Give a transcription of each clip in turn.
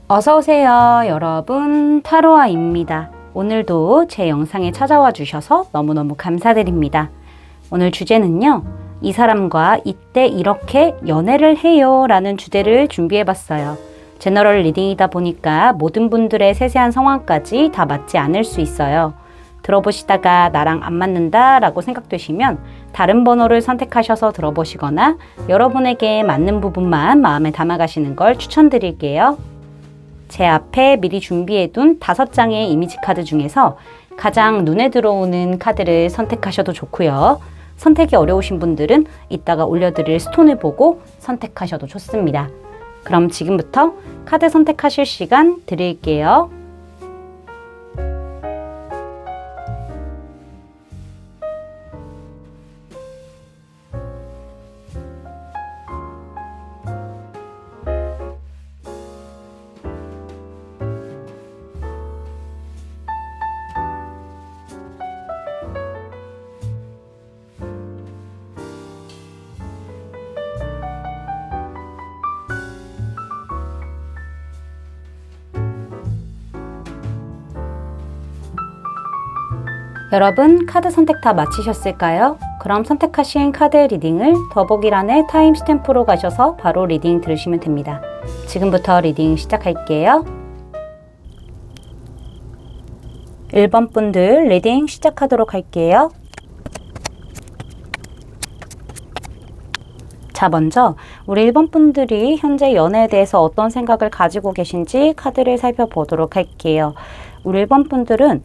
어서오세요 여러분, 타로아입니다. 오늘도 제 영상에 찾아와 주셔서 너무너무 감사드립니다. 오늘 주제는요, 이 사람과 이때 이렇게 연애를 해요 라는 주제를 준비해봤어요. 제너럴 리딩이다 보니까 모든 분들의 세세한 상황까지 다 맞지 않을 수 있어요. 들어보시다가 나랑 안 맞는다 라고 생각되시면 다른 번호를 선택하셔서 들어보시거나 여러분에게 맞는 부분만 마음에 담아가시는 걸 추천드릴게요. 제 앞에 미리 준비해둔 5장의 이미지 카드 중에서 가장 눈에 들어오는 카드를 선택하셔도 좋고요. 선택이 어려우신 분들은 이따가 올려드릴 스톤을 보고 선택하셔도 좋습니다. 그럼 지금부터 카드 선택하실 시간 드릴게요. 여러분, 카드 선택 다 마치셨을까요? 그럼 선택하신 카드 리딩을 더보기란의 타임스탬프로 가셔서 바로 리딩 들으시면 됩니다. 지금부터 리딩 시작할게요. 1번 분들 리딩 시작하도록 할게요. 자, 먼저 우리 1번 분들이 현재 연애에 대해서 어떤 생각을 가지고 계신지 카드를 살펴보도록 할게요. 우리 1번 분들은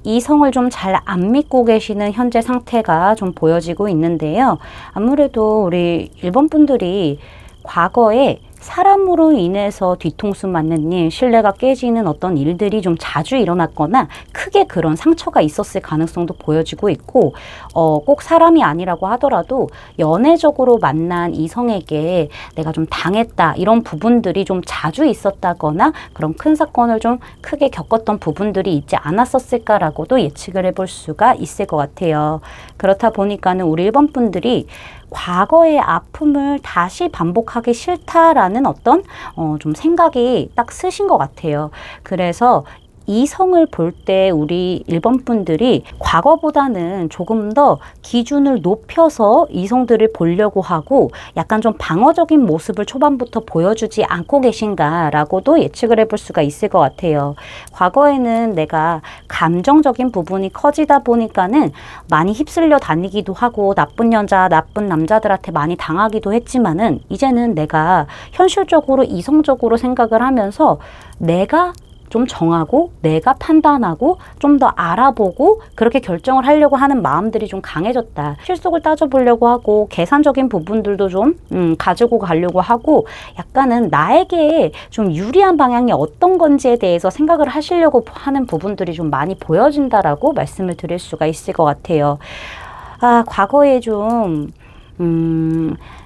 이성을 좀 잘 안 믿고 계시는 현재 상태가 좀 보여지고 있는데요. 아무래도 우리 1번 분들이 과거에 사람으로 인해서 뒤통수 맞는 일, 신뢰가 깨지는 어떤 일들이 좀 자주 일어났거나 크게 그런 상처가 있었을 가능성도 보여지고 있고, 꼭 사람이 아니라고 하더라도 연애적으로 만난 이성에게 내가 좀 당했다, 이런 부분들이 좀 자주 있었다거나 그런 큰 사건을 좀 크게 겪었던 부분들이 있지 않았었을까라고도 예측을 해볼 수가 있을 것 같아요. 그렇다 보니까는 우리 1번 분들이 과거의 아픔을 다시 반복하기 싫다라는 어떤 좀 생각이 딱 쓰신 것 같아요. 그래서 이성을 볼 때 우리 1번 분들이 과거보다는 조금 더 기준을 높여서 이성들을 보려고 하고 약간 좀 방어적인 모습을 초반부터 보여주지 않고 계신가라고도 예측을 해볼 수가 있을 것 같아요. 과거에는 내가 감정적인 부분이 커지다 보니까는 많이 휩쓸려 다니기도 하고 나쁜 여자, 나쁜 남자들한테 많이 당하기도 했지만은 이제는 내가 현실적으로 이성적으로 생각을 하면서 내가 좀 정하고 내가 판단하고 좀 더 알아보고 그렇게 결정을 하려고 하는 마음들이 좀 강해졌다. 실속을 따져보려고 하고 계산적인 부분들도 좀 가지고 가려고 하고 약간은 나에게 좀 유리한 방향이 어떤 건지에 대해서 생각을 하시려고 하는 부분들이 좀 많이 보여진다라고 말씀을 드릴 수가 있을 것 같아요. 과거에 좀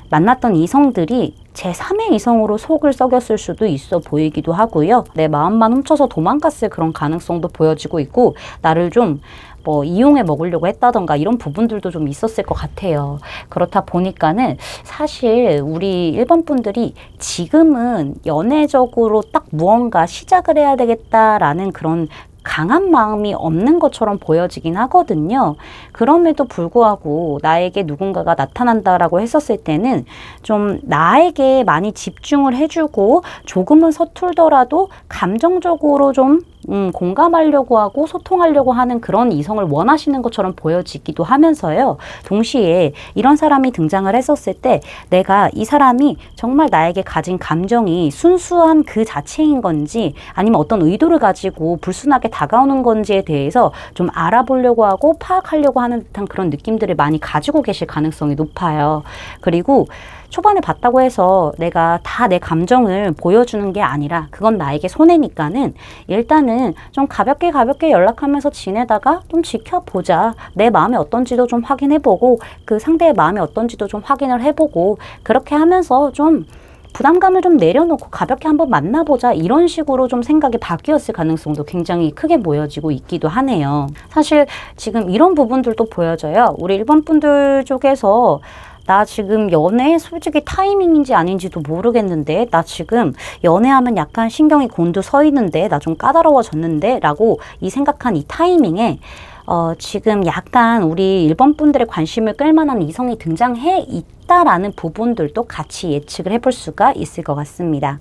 만났던 이성들이 제3의 이성으로 속을 썩였을 수도 있어 보이기도 하고요. 내 마음만 훔쳐서 도망갔을 그런 가능성도 보여지고 있고, 나를 좀 이용해 먹으려고 했다던가 이런 부분들도 좀 있었을 것 같아요. 그렇다 보니까는 사실 우리 1번 분들이 지금은 연애적으로 딱 무언가 시작을 해야 되겠다라는 그런 강한 마음이 없는 것처럼 보여지긴 하거든요. 그럼에도 불구하고 나에게 누군가가 나타난다라고 했었을 때는 좀 나에게 많이 집중을 해주고 조금은 서툴더라도 감정적으로 좀 공감하려고 하고 소통하려고 하는 그런 이성을 원하시는 것처럼 보여지기도 하면서요. 동시에 이런 사람이 등장을 했었을 때 내가 이 사람이 정말 나에게 가진 감정이 순수한 그 자체인 건지 아니면 어떤 의도를 가지고 불순하게 다가오는 건지에 대해서 좀 알아보려고 하고 파악하려고 하는 듯한 그런 느낌들을 많이 가지고 계실 가능성이 높아요. 그리고 초반에 봤다고 해서 내가 다 내 감정을 보여주는 게 아니라 그건 나에게 손해니까는 일단은 좀 가볍게 연락하면서 지내다가 좀 지켜보자. 내 마음이 어떤지도 좀 확인해보고 그 상대의 마음이 어떤지도 좀 확인을 해보고 그렇게 하면서 좀 부담감을 좀 내려놓고 가볍게 한번 만나보자, 이런 식으로 좀 생각이 바뀌었을 가능성도 굉장히 크게 보여지고 있기도 하네요. 사실 지금 이런 부분들도 보여져요. 우리 1번 분들 쪽에서 나 지금 연애 솔직히 타이밍인지 아닌지도 모르겠는데, 나 지금 연애하면 약간 신경이 곤두 있는데, 나 좀 까다로워졌는데 라고 이 생각한 이 타이밍에 지금 약간 우리 1번 분들의 관심을 끌만한 이성이 등장해 있다라는 부분들도 같이 예측을 해볼 수가 있을 것 같습니다.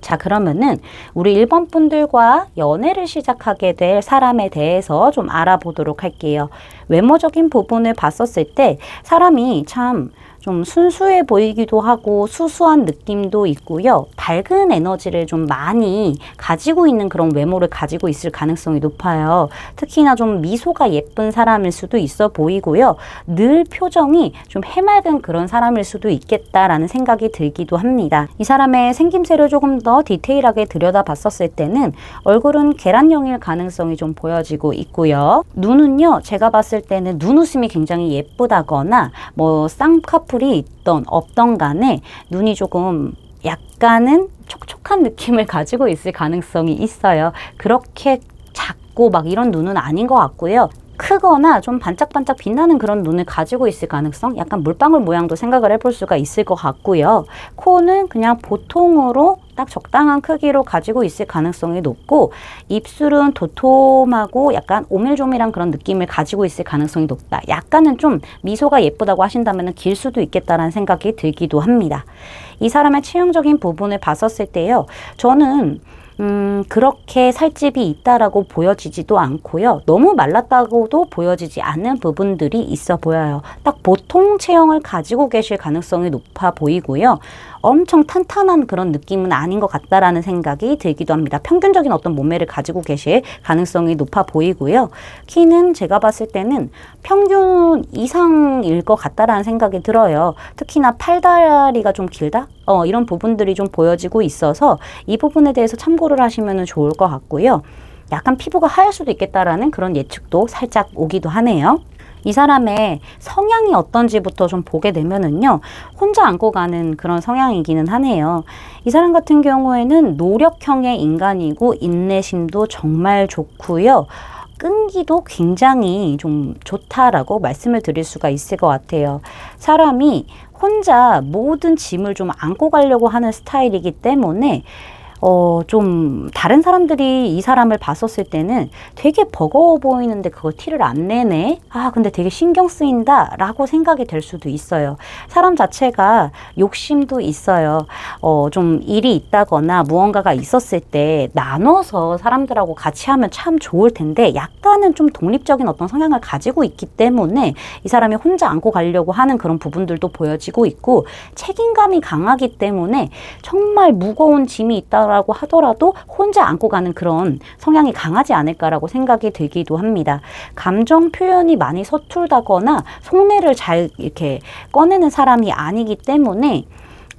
자, 그러면은 우리 1번 분들과 연애를 시작하게 될 사람에 대해서 좀 알아보도록 할게요. 외모적인 부분을 봤었을 때 사람이 참 좀 순수해 보이기도 하고 수수한 느낌도 있고요. 밝은 에너지를 좀 많이 가지고 있는 그런 외모를 가지고 있을 가능성이 높아요. 특히나 좀 미소가 예쁜 사람일 수도 있어 보이고요. 늘 표정이 좀 해맑은 그런 사람일 수도 있겠다라는 생각이 들기도 합니다. 이 사람의 생김새를 조금 더 디테일하게 들여다봤었을 때는 얼굴은 계란형일 가능성이 좀 보여지고 있고요. 눈은요, 제가 봤을 때는 눈웃음이 굉장히 예쁘다거나 뭐 쌍꺼풀이 있던 없던 간에 눈이 조금 약간은 촉촉한 느낌을 가지고 있을 가능성이 있어요. 그렇게 작고 막 이런 눈은 아닌 것 같고요. 크거나 좀 반짝반짝 빛나는 그런 눈을 가지고 있을 가능성, 약간 물방울 모양도 생각을 해볼 수가 있을 것 같고요. 코는 그냥 보통으로 딱 적당한 크기로 가지고 있을 가능성이 높고, 입술은 도톰하고 약간 오밀조밀한 그런 느낌을 가지고 있을 가능성이 높다. 약간은 좀 미소가 예쁘다고 하신다면 길 수도 있겠다라는 생각이 들기도 합니다. 이 사람의 체형적인 부분을 봤었을 때요, 저는 그렇게 살집이 있다라고 보여지지도 않고요. 너무 말랐다고도 보여지지 않는 부분들이 있어 보여요. 딱 보통 체형을 가지고 계실 가능성이 높아 보이고요. 엄청 탄탄한 그런 느낌은 아닌 것 같다라는 생각이 들기도 합니다. 평균적인 어떤 몸매를 가지고 계실 가능성이 높아 보이고요. 키는 제가 봤을 때는 평균 이상일 것 같다라는 생각이 들어요. 특히나 팔다리가 좀 길다? 이런 부분들이 좀 보여지고 있어서 이 부분에 대해서 참고를 하시면 좋을 것 같고요. 약간 피부가 하얄 수도 있겠다라는 그런 예측도 살짝 오기도 하네요. 이 사람의 성향이 어떤지부터 좀 보게 되면은요, 혼자 안고 가는 그런 성향이기는 하네요. 이 사람 같은 경우에는 노력형의 인간이고 인내심도 정말 좋고요. 끈기도 굉장히 좀 좋다라고 말씀을 드릴 수가 있을 것 같아요. 사람이 혼자 모든 짐을 좀 안고 가려고 하는 스타일이기 때문에 좀 다른 사람들이 이 사람을 봤었을 때는 되게 버거워 보이는데 그거 티를 안 내네? 근데 되게 신경 쓰인다 라고 생각이 될 수도 있어요. 사람 자체가 욕심도 있어요. 좀 일이 있다거나 무언가가 있었을 때 나눠서 사람들하고 같이 하면 참 좋을 텐데 약간은 좀 독립적인 어떤 성향을 가지고 있기 때문에 이 사람이 혼자 안고 가려고 하는 그런 부분들도 보여지고 있고, 책임감이 강하기 때문에 정말 무거운 짐이 있다 라고 하더라도 혼자 안고 가는 그런 성향이 강하지 않을까라고 생각이 들기도 합니다. 감정 표현이 많이 서툴다거나 속내를 잘 이렇게 꺼내는 사람이 아니기 때문에,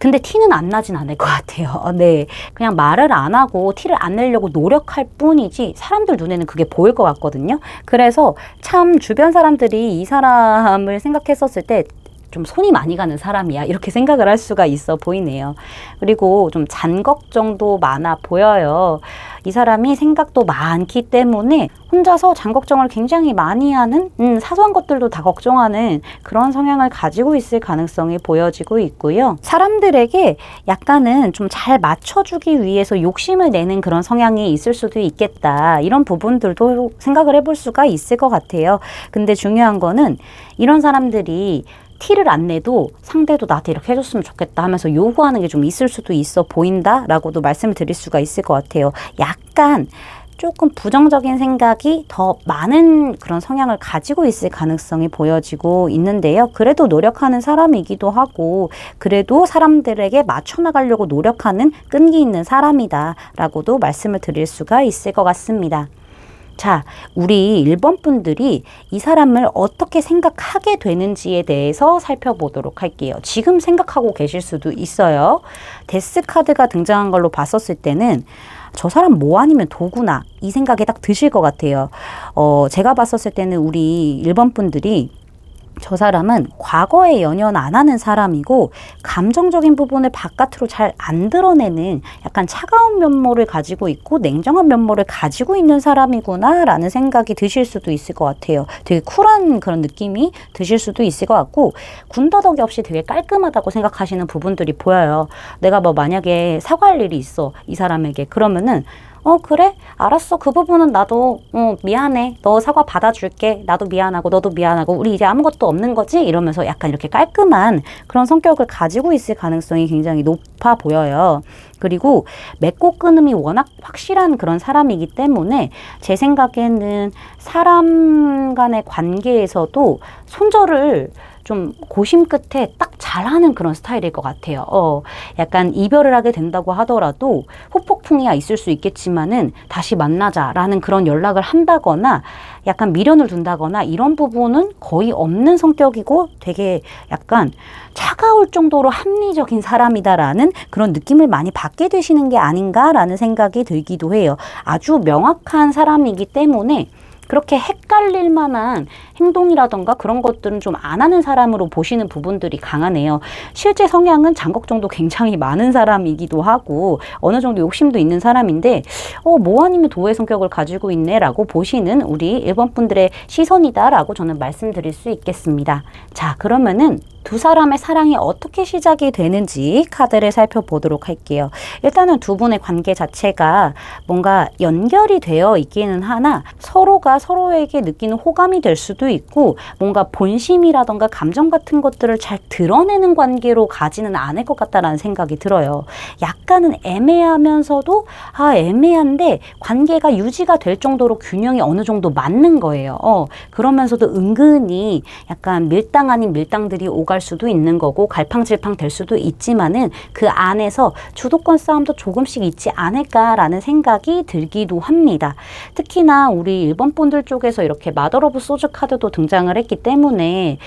근데 티는 안 나진 않을 것 같아요. 네, 그냥 말을 안 하고 티를 안 내려고 노력할 뿐이지 사람들 눈에는 그게 보일 것 같거든요. 그래서 참 주변 사람들이 이 사람을 생각했었을 때 좀 손이 많이 가는 사람이야, 이렇게 생각을 할 수가 있어 보이네요. 그리고 좀 잔 걱정도 많아 보여요. 이 사람이 생각도 많기 때문에 혼자서 잔 걱정을 굉장히 많이 하는, 사소한 것들도 다 걱정하는 그런 성향을 가지고 있을 가능성이 보여지고 있고요. 사람들에게 약간은 좀 잘 맞춰주기 위해서 욕심을 내는 그런 성향이 있을 수도 있겠다, 이런 부분들도 생각을 해볼 수가 있을 것 같아요. 근데 중요한 거는 이런 사람들이 티를 안 내도 상대도 나한테 이렇게 해줬으면 좋겠다 하면서 요구하는 게 좀 있을 수도 있어 보인다라고도 말씀을 드릴 수가 있을 것 같아요. 약간 조금 부정적인 생각이 더 많은 그런 성향을 가지고 있을 가능성이 보여지고 있는데요. 그래도 노력하는 사람이기도 하고, 그래도 사람들에게 맞춰 나가려고 노력하는 끈기 있는 사람이다 라고도 말씀을 드릴 수가 있을 것 같습니다. 자, 우리 1번 분들이 이 사람을 어떻게 생각하게 되는지에 대해서 살펴보도록 할게요. 지금 생각하고 계실 수도 있어요. 데스 카드가 등장한 걸로 봤었을 때는 저 사람 뭐 아니면 도구나, 이 생각이 딱 드실 것 같아요. 제가 봤었을 때는 우리 1번 분들이 저 사람은 과거에 연연 안 하는 사람이고 감정적인 부분을 바깥으로 잘 안 드러내는 약간 차가운 면모를 가지고 있고 냉정한 면모를 가지고 있는 사람이구나 라는 생각이 드실 수도 있을 것 같아요. 되게 쿨한 그런 느낌이 드실 수도 있을 것 같고 군더더기 없이 되게 깔끔하다고 생각하시는 부분들이 보여요. 내가 뭐 만약에 사과할 일이 있어 이 사람에게 그러면은 그래? 알았어. 그 부분은 나도, 미안해. 너 사과 받아줄게. 나도 미안하고, 너도 미안하고, 우리 이제 아무것도 없는 거지? 이러면서 약간 이렇게 깔끔한 그런 성격을 가지고 있을 가능성이 굉장히 높아 보여요. 그리고 맺고 끊음이 워낙 확실한 그런 사람이기 때문에 제 생각에는 사람 간의 관계에서도 손절을 좀 고심 끝에 딱 잘하는 그런 스타일일 것 같아요. 약간 이별을 하게 된다고 하더라도 후폭풍이야 있을 수 있겠지만은 다시 만나자라는 그런 연락을 한다거나 약간 미련을 둔다거나 이런 부분은 거의 없는 성격이고 되게 약간 차가울 정도로 합리적인 사람이다라는 그런 느낌을 많이 받게 되시는 게 아닌가라는 생각이 들기도 해요. 아주 명확한 사람이기 때문에 그렇게 헷갈릴 만한 행동이라던가 그런 것들은 좀 안 하는 사람으로 보시는 부분들이 강하네요. 실제 성향은 장걱정도 굉장히 많은 사람이기도 하고 어느 정도 욕심도 있는 사람인데 뭐 아니면 도의 성격을 가지고 있네 라고 보시는 우리 1번 분들의 시선이다 라고 저는 말씀드릴 수 있겠습니다. 자, 그러면은 두 사람의 사랑이 어떻게 시작이 되는지 카드를 살펴보도록 할게요. 일단은 두 분의 관계 자체가 뭔가 연결이 되어 있기는 하나 서로가 서로에게 느끼는 호감이 될 수도 있고 뭔가 본심이라던가 감정 같은 것들을 잘 드러내는 관계로 가지는 않을 것 같다라는 생각이 들어요. 약간은 애매하면서도 애매한데 관계가 유지가 될 정도로 균형이 어느 정도 맞는 거예요. 그러면서도 은근히 약간 밀당 아닌 밀당들이 오갈 수도 있는 거고 갈팡질팡 될 수도 있지만은 그 안에서 주도권 싸움도 조금씩 있지 않을까라는 생각이 들기도 합니다. 특히나 우리 1번 분들 쪽에서 이렇게 마더 오브 소즈 카드도 등장을 했기 때문에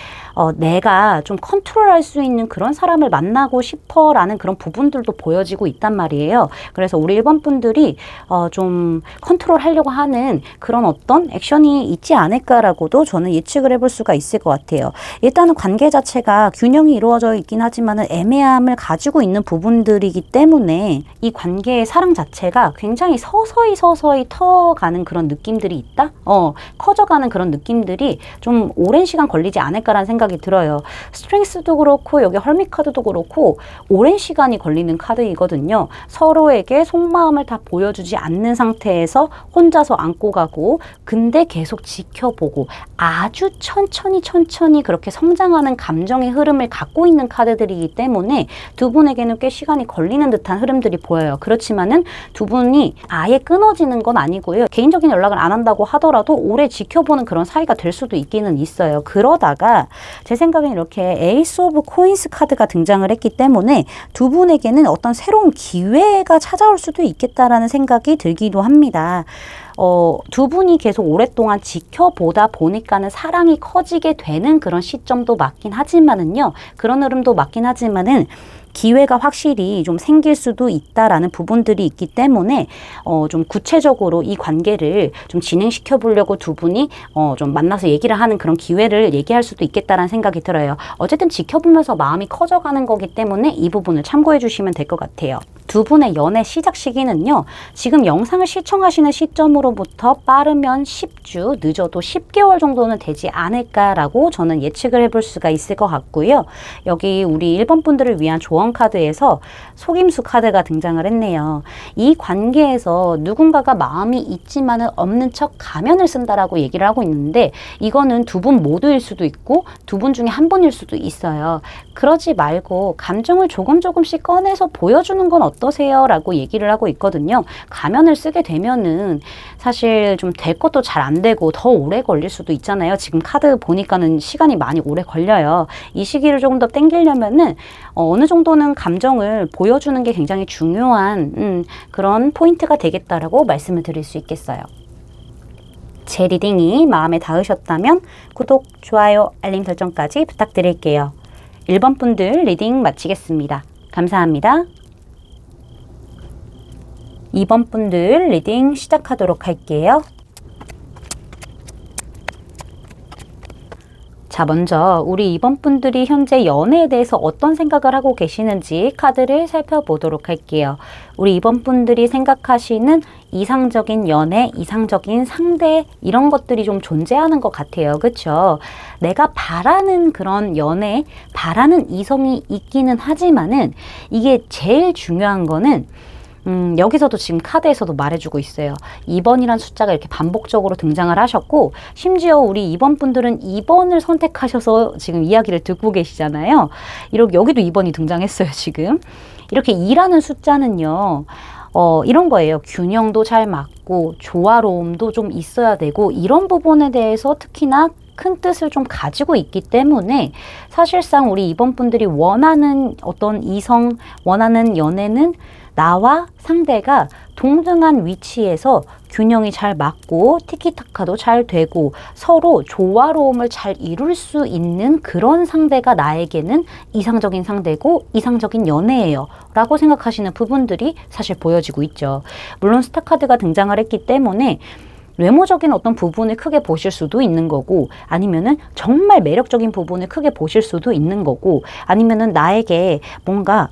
내가 좀 컨트롤할 수 있는 그런 사람을 만나고 싶어 라는 그런 부분들도 보여지고 있단 말이에요. 그래서 우리 1번 분들이 좀 컨트롤 하려고 하는 그런 어떤 액션이 있지 않을까라고도 저는 예측을 해볼 수가 있을 것 같아요. 일단은 관계 자체가 균형이 이루어져 있긴 하지만 애매함을 가지고 있는 부분들이기 때문에 이 관계의 사랑 자체가 굉장히 서서히 터가는 그런 느낌들이 있다? 커져가는 그런 느낌들이 좀 오랜 시간 걸리지 않을까라는 생각이 들어요. 스트렝스도 그렇고 여기 헐밋 카드도 그렇고 오랜 시간이 걸리는 카드이거든요. 서로에게 속마음을 다 보여주지 않는 상태에서 혼자서 안고 가고 근데 계속 지켜보고 아주 천천히 그렇게 성장하는 감정의 흐름을 갖고 있는 카드들이기 때문에 두 분에게는 꽤 시간이 걸리는 듯한 흐름들이 보여요. 그렇지만은 두 분이 아예 끊어지는 건 아니고요. 개인적인 연락을 안 한다고 하더라도 오래 지켜보는 그런 사이가 될 수도 있기는 있어요. 그러다가 제 생각엔 이렇게 에이스 오브 코인스 카드가 등장을 했기 때문에 두 분에게는 어떤 새로운 기회가 찾아올 수도 있겠다라는 생각이 들기도 합니다. 두 분이 계속 오랫동안 지켜보다 보니까는 사랑이 커지게 되는 그런 시점도 맞긴 하지만은요. 그런 흐름도 맞긴 하지만은 기회가 확실히 좀 생길 수도 있다라는 부분들이 있기 때문에 좀 구체적으로 이 관계를 좀 진행시켜 보려고 두 분이 좀 만나서 얘기를 하는 그런 기회를 얘기할 수도 있겠다라는 생각이 들어요. 어쨌든 지켜보면서 마음이 커져가는 거기 때문에 이 부분을 참고해 주시면 될 것 같아요. 두 분의 연애 시작 시기는요. 지금 영상을 시청하시는 시점으로부터 빠르면 10주, 늦어도 10개월 정도는 되지 않을까라고 저는 예측을 해볼 수가 있을 것 같고요. 여기 우리 1번 분들을 위한 조언 카드에서 속임수 카드가 등장을 했네요. 이 관계에서 누군가가 마음이 있지만은 없는 척 가면을 쓴다라고 얘기를 하고 있는데 이거는 두 분 모두일 수도 있고 두 분 중에 한 분일 수도 있어요. 그러지 말고 감정을 조금씩 꺼내서 보여주는 건 어떠세요? 라고 얘기를 하고 있거든요. 가면을 쓰게 되면은 사실 좀 될 것도 잘 안 되고 더 오래 걸릴 수도 있잖아요. 지금 카드 보니까는 시간이 많이 오래 걸려요. 이 시기를 조금 더 땡기려면은 어느 정도는 감정을 보여주는 게 굉장히 중요한 그런 포인트가 되겠다라고 말씀을 드릴 수 있겠어요. 제 리딩이 마음에 닿으셨다면 구독, 좋아요, 알림 설정까지 부탁드릴게요. 1번 분들 리딩 마치겠습니다. 감사합니다. 2번 분들 리딩 시작하도록 할게요. 자, 먼저 우리 2번 분들이 현재 연애에 대해서 어떤 생각을 하고 계시는지 카드를 살펴보도록 할게요. 우리 2번 분들이 생각하시는 이상적인 연애, 이상적인 상대 이런 것들이 좀 존재하는 것 같아요. 그쵸? 내가 바라는 그런 연애, 바라는 이성이 있기는 하지만은 이게 제일 중요한 거는 여기서도 지금 카드에서도 말해주고 있어요. 2번이란 숫자가 이렇게 반복적으로 등장을 하셨고, 심지어 우리 2번 분들은 2번을 선택하셔서 지금 이야기를 듣고 계시잖아요. 이렇게 여기도 2번이 등장했어요, 지금. 이렇게 2라는 숫자는요, 이런 거예요. 균형도 잘 맞고, 조화로움도 좀 있어야 되고, 이런 부분에 대해서 특히나 큰 뜻을 좀 가지고 있기 때문에 사실상 우리 2번 분들이 원하는 어떤 이성, 원하는 연애는 나와 상대가 동등한 위치에서 균형이 잘 맞고 티키타카도 잘 되고 서로 조화로움을 잘 이룰 수 있는 그런 상대가 나에게는 이상적인 상대고 이상적인 연애예요 라고 생각하시는 부분들이 사실 보여지고 있죠. 물론 스타카드가 등장을 했기 때문에 외모적인 어떤 부분을 크게 보실 수도 있는 거고, 아니면은 정말 매력적인 부분을 크게 보실 수도 있는 거고, 아니면은 나에게 뭔가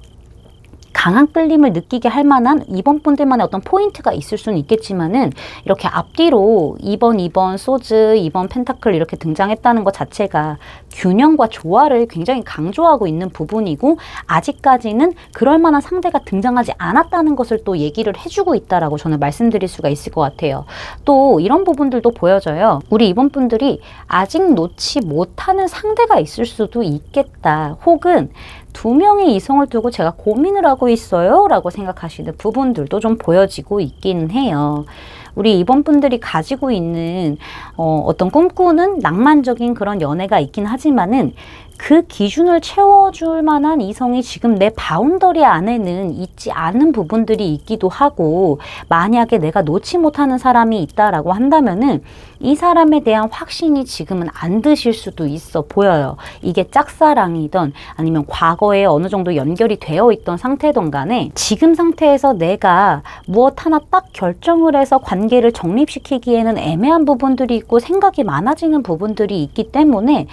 강한 끌림을 느끼게 할 만한 2번 분들만의 어떤 포인트가 있을 수는 있겠지만은 이렇게 앞뒤로 2번 소즈, 2번 펜타클 이렇게 등장했다는 것 자체가 균형과 조화를 굉장히 강조하고 있는 부분이고 아직까지는 그럴 만한 상대가 등장하지 않았다는 것을 또 얘기를 해주고 있다라고 저는 말씀드릴 수가 있을 것 같아요. 또 이런 부분들도 보여져요. 우리 2번 분들이 아직 놓지 못하는 상대가 있을 수도 있겠다. 혹은 2명의 이성을 두고 제가 고민을 하고 있어요 라고 생각하시는 부분들도 좀 보여지고 있기는 해요. 우리 2번 분들이 가지고 있는 어떤 꿈꾸는 낭만적인 그런 연애가 있긴 하지만은 그 기준을 채워줄 만한 이성이 지금 내 바운더리 안에는 있지 않은 부분들이 있기도 하고, 만약에 내가 놓지 못하는 사람이 있다라고 한다면은 이 사람에 대한 확신이 지금은 안 드실 수도 있어 보여요. 이게 짝사랑이든 아니면 과거에 어느 정도 연결이 되어 있던 상태든 간에 지금 상태에서 내가 무엇 하나 딱 결정을 해서 관계를 정립시키기에는 애매한 부분들이 있고 생각이 많아지는 부분들이 있기 때문에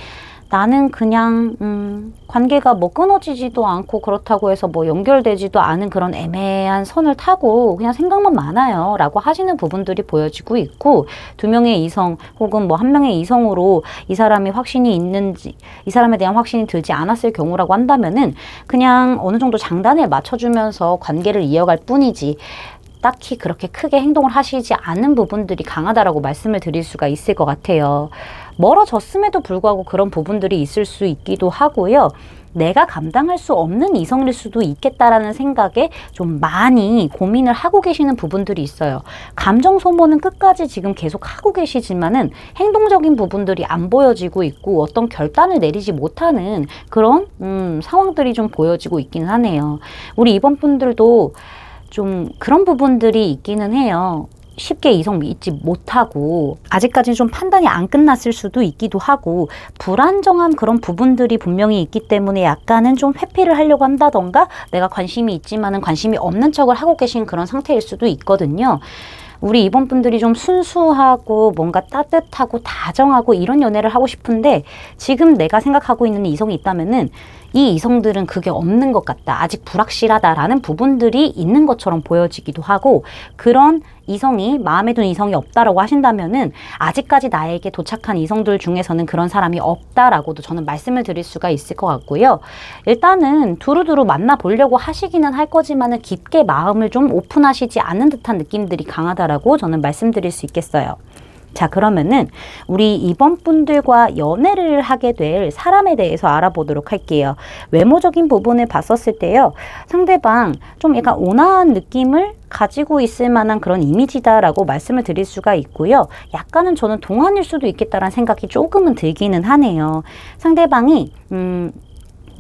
나는 그냥 관계가 뭐 끊어지지도 않고 그렇다고 해서 뭐 연결되지도 않은 그런 애매한 선을 타고 그냥 생각만 많아요 라고 하시는 부분들이 보여지고 있고, 2명의 이성 혹은 뭐 1명의 이성으로 이 사람이 확신이 있는지, 이 사람에 대한 확신이 들지 않았을 경우라고 한다면은 그냥 어느 정도 장단에 맞춰주면서 관계를 이어갈 뿐이지 딱히 그렇게 크게 행동을 하시지 않은 부분들이 강하다라고 말씀을 드릴 수가 있을 것 같아요. 멀어졌음에도 불구하고 그런 부분들이 있을 수 있기도 하고요. 내가 감당할 수 없는 이성일 수도 있겠다라는 생각에 좀 많이 고민을 하고 계시는 부분들이 있어요. 감정 소모는 끝까지 지금 계속 하고 계시지만은 행동적인 부분들이 안 보여지고 있고 어떤 결단을 내리지 못하는 그런 상황들이 좀 보여지고 있긴 하네요. 우리 이번 분들도 좀 그런 부분들이 있기는 해요. 쉽게 이성 믿지 못하고 아직까지는 좀 판단이 안 끝났을 수도 있기도 하고 불안정한 그런 부분들이 분명히 있기 때문에 약간은 좀 회피를 하려고 한다던가 내가 관심이 있지만은 관심이 없는 척을 하고 계신 그런 상태일 수도 있거든요. 우리 이번 분들이 좀 순수하고 뭔가 따뜻하고 다정하고 이런 연애를 하고 싶은데 지금 내가 생각하고 있는 이성이 있다면은 이 이성들은 그게 없는 것 같다. 아직 불확실하다라는 부분들이 있는 것처럼 보여지기도 하고, 그런 이성이 마음에 든 이성이 없다라고 하신다면은 아직까지 나에게 도착한 이성들 중에서는 그런 사람이 없다라고도 저는 말씀을 드릴 수가 있을 것 같고요. 일단은 두루두루 만나보려고 하시기는 할 거지만은 깊게 마음을 좀 오픈하시지 않는 듯한 느낌들이 강하다라고 저는 말씀드릴 수 있겠어요. 자, 그러면은 우리 이번 분들과 연애를 하게 될 사람에 대해서 알아보도록 할게요. 외모적인 부분을 봤었을 때요, 상대방 좀 약간 온화한 느낌을 가지고 있을 만한 그런 이미지다라고 말씀을 드릴 수가 있고요. 약간은 저는 동안일 수도 있겠다라는 생각이 조금은 들기는 하네요. 상대방이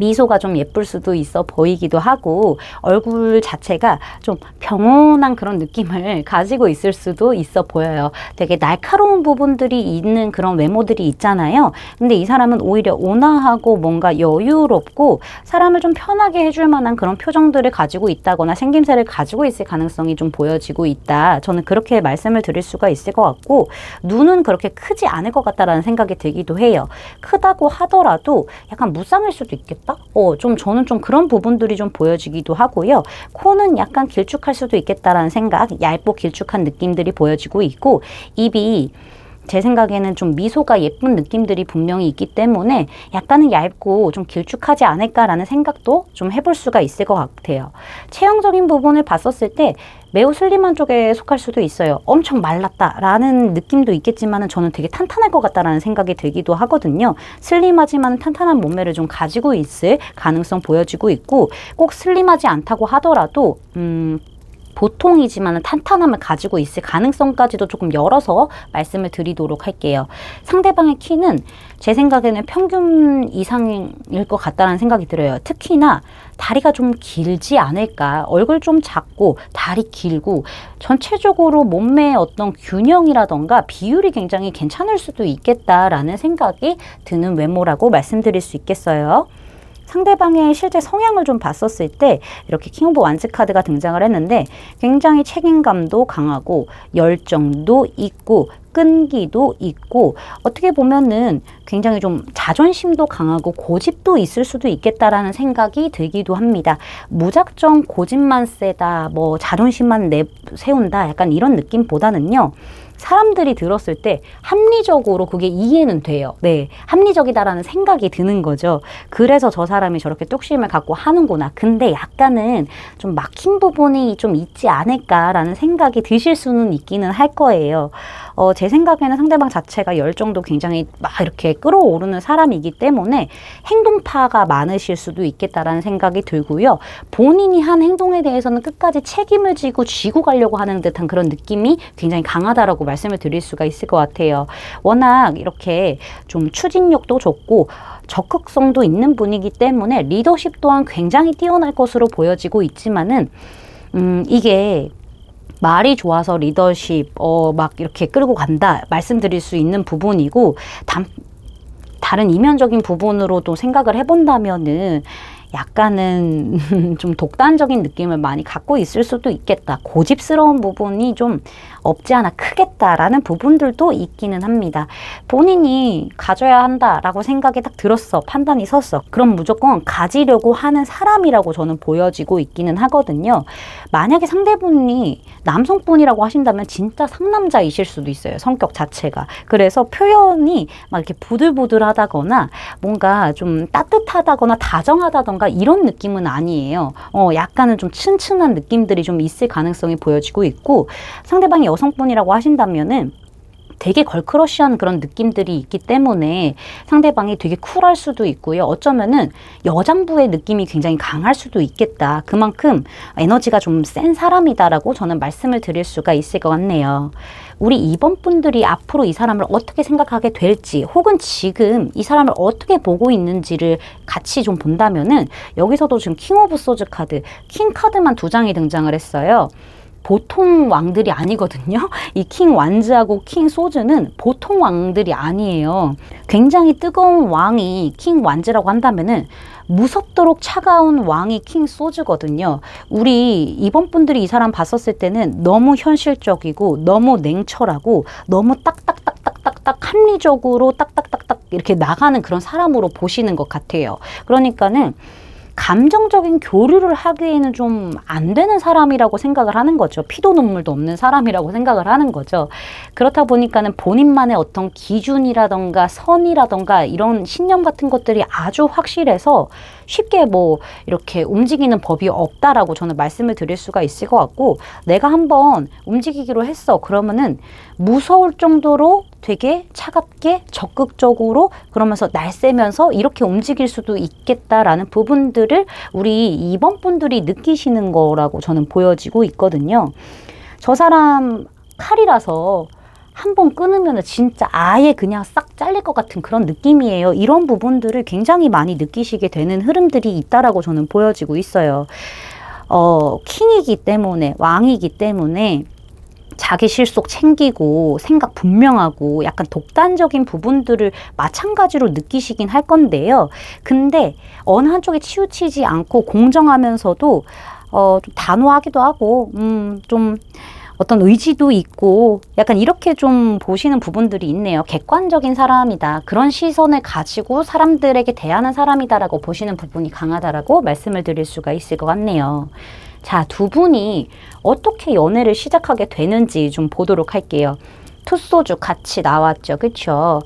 미소가 좀 예쁠 수도 있어 보이기도 하고 얼굴 자체가 좀 평온한 그런 느낌을 가지고 있을 수도 있어 보여요. 되게 날카로운 부분들이 있는 그런 외모들이 있잖아요. 근데 이 사람은 오히려 온화하고 뭔가 여유롭고 사람을 좀 편하게 해줄 만한 그런 표정들을 가지고 있다거나 생김새를 가지고 있을 가능성이 좀 보여지고 있다. 저는 그렇게 말씀을 드릴 수가 있을 것 같고 눈은 그렇게 크지 않을 것 같다라는 생각이 들기도 해요. 크다고 하더라도 약간 무쌍일 수도 있겠다? 저는 좀 그런 부분들이 좀 보여지기도 하고요. 코는 약간 길쭉할 수도 있겠다라는 생각, 얇고 길쭉한 느낌들이 보여지고 있고, 입이 제 생각에는 좀 미소가 예쁜 느낌들이 분명히 있기 때문에 약간은 얇고 좀 길쭉하지 않을까라는 생각도 좀 해볼 수가 있을 것 같아요. 체형적인 부분을 봤었을 때 매우 슬림한 쪽에 속할 수도 있어요. 엄청 말랐다라는 느낌도 있겠지만 저는 되게 탄탄할 것 같다라는 생각이 들기도 하거든요. 슬림하지만 탄탄한 몸매를 좀 가지고 있을 가능성 보여지고 있고, 꼭 슬림하지 않다고 하더라도 보통이지만 탄탄함을 가지고 있을 가능성까지도 조금 열어서 말씀을 드리도록 할게요. 상대방의 키는 제 생각에는 평균 이상일 것 같다는 생각이 들어요. 특히나 다리가 좀 길지 않을까. 얼굴 좀 작고 다리 길고 전체적으로 몸매의 어떤 균형이라던가 비율이 굉장히 괜찮을 수도 있겠다라는 생각이 드는 외모라고 말씀드릴 수 있겠어요. 상대방의 실제 성향을 좀 봤었을 때 이렇게 킹 오브 완즈 카드가 등장을 했는데 굉장히 책임감도 강하고 열정도 있고 끈기도 있고 어떻게 보면은 굉장히 좀 자존심도 강하고 고집도 있을 수도 있겠다라는 생각이 들기도 합니다. 무작정 고집만 세다, 뭐 자존심만 세운다 약간 이런 느낌보다는요. 사람들이 들었을 때 합리적으로 그게 이해는 돼요. 네, 합리적이다라는 생각이 드는 거죠. 그래서 저 사람이 저렇게 뚝심을 갖고 하는구나. 근데 약간은 좀 막힌 부분이 좀 있지 않을까라는 생각이 드실 수는 있기는 할 거예요. 제 생각에는 상대방 자체가 열정도 굉장히 막 이렇게 끌어오르는 사람이기 때문에 행동파가 많으실 수도 있겠다라는 생각이 들고요. 본인이 한 행동에 대해서는 끝까지 책임을 지고 가려고 하는 듯한 그런 느낌이 굉장히 강하다라고 말씀을 드릴 수가 있을 것 같아요. 워낙 이렇게 좀 추진력도 좋고 적극성도 있는 분이기 때문에 리더십 또한 굉장히 뛰어날 것으로 보여지고 있지만은 이게 말이 좋아서 리더십 막 이렇게 끌고 간다 말씀드릴 수 있는 부분이고 다른 이면적인 부분으로도 생각을 해본다면은 약간은 좀 독단적인 느낌을 많이 갖고 있을 수도 있겠다. 고집스러운 부분이 좀 없지 않아 크겠다라는 부분들도 있기는 합니다. 본인이 가져야 한다라고 생각이 딱 들었어. 판단이 섰어. 그럼 무조건 가지려고 하는 사람이라고 저는 보여지고 있기는 하거든요. 만약에 상대분이 남성분이라고 하신다면 진짜 상남자이실 수도 있어요. 성격 자체가. 그래서 표현이 막 이렇게 부들부들하다거나 뭔가 좀 따뜻하다거나 다정하다던가 이런 느낌은 아니에요. 약간은 좀 츤츤한 느낌들이 좀 있을 가능성이 보여지고 있고 상대방이 여성분이라고 하신다면은 되게 걸크러쉬한 그런 느낌들이 있기 때문에 상대방이 되게 쿨할 수도 있고요. 어쩌면은 여장부의 느낌이 굉장히 강할 수도 있겠다. 그만큼 에너지가 좀 센 사람이다라고 저는 말씀을 드릴 수가 있을 것 같네요. 우리 2번 분들이 앞으로 이 사람을 어떻게 생각하게 될지 혹은 지금 이 사람을 어떻게 보고 있는지를 같이 좀 본다면은 여기서도 지금 킹 오브 소즈 카드, 킹 카드만 2장이 등장을 했어요. 보통 왕들이 아니거든요. 이 킹 완즈하고 킹 소즈는 보통 왕들이 아니에요. 굉장히 뜨거운 왕이 킹 완즈라고 한다면은 무섭도록 차가운 왕이 킹 소즈거든요. 우리 이번 분들이 이 사람 봤었을 때는 너무 현실적이고 너무 냉철하고 너무 딱딱딱딱딱딱 합리적으로 딱딱딱딱 이렇게 나가는 그런 사람으로 보시는 것 같아요. 그러니까는 감정적인 교류를 하기에는 좀 안 되는 사람이라고 생각을 하는 거죠. 피도 눈물도 없는 사람이라고 생각을 하는 거죠. 그렇다 보니까는 본인만의 어떤 기준이라던가 선이라던가 이런 신념 같은 것들이 아주 확실해서 쉽게 뭐 이렇게 움직이는 법이 없다라고 저는 말씀을 드릴 수가 있을 것 같고 내가 한번 움직이기로 했어. 그러면은 무서울 정도로 되게 차갑게 적극적으로 그러면서 날쌔면서 이렇게 움직일 수도 있겠다라는 부분들을 우리 2번 분들이 느끼시는 거라고 저는 보여지고 있거든요. 저 사람 칼이라서 한번 끊으면 진짜 아예 그냥 싹 잘릴 것 같은 그런 느낌이에요. 이런 부분들을 굉장히 많이 느끼시게 되는 흐름들이 있다라고 저는 보여지고 있어요. 킹이기 때문에, 왕이기 때문에 자기 실속 챙기고 생각 분명하고 약간 독단적인 부분들을 마찬가지로 느끼시긴 할 건데요. 근데 어느 한쪽에 치우치지 않고 공정하면서도 좀 단호하기도 하고 좀 어떤 의지도 있고 약간 이렇게 좀 보시는 부분들이 있네요. 객관적인 사람이다. 그런 시선을 가지고 사람들에게 대하는 사람이다라고 보시는 부분이 강하다라고 말씀을 드릴 수가 있을 것 같네요. 자, 두 분이 어떻게 연애를 시작하게 되는지 좀 보도록 할게요. 투소주 같이 나왔죠. 그쵸?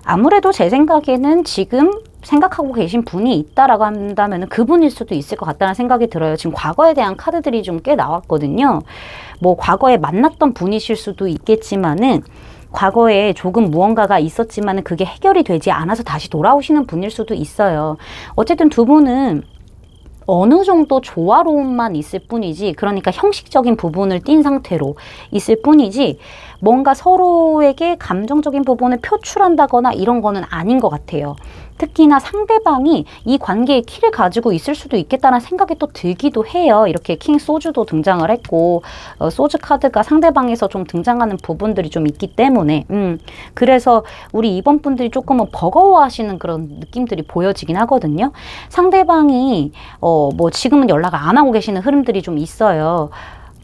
아무래도 제 생각에는 지금 생각하고 계신 분이 있다라고 한다면 그분일 수도 있을 것 같다는 생각이 들어요. 지금 과거에 대한 카드들이 좀 꽤 나왔거든요. 뭐 과거에 만났던 분이실 수도 있겠지만은 과거에 조금 무언가가 있었지만은 그게 해결이 되지 않아서 다시 돌아오시는 분일 수도 있어요. 어쨌든 두 분은 어느 정도 조화로움만 있을 뿐이지, 그러니까 형식적인 부분을 띈 상태로 있을 뿐이지 뭔가 서로에게 감정적인 부분을 표출한다거나 이런 거는 아닌 것 같아요. 특히나 상대방이 이 관계의 키를 가지고 있을 수도 있겠다는 생각이 또 들기도 해요. 이렇게 킹 소주도 등장을 했고 소주 카드가 상대방에서 좀 등장하는 부분들이 좀 있기 때문에 그래서 우리 이번 분들이 조금은 버거워하시는 그런 느낌들이 보여지긴 하거든요. 상대방이 뭐 지금은 연락을 안 하고 계시는 흐름들이 좀 있어요.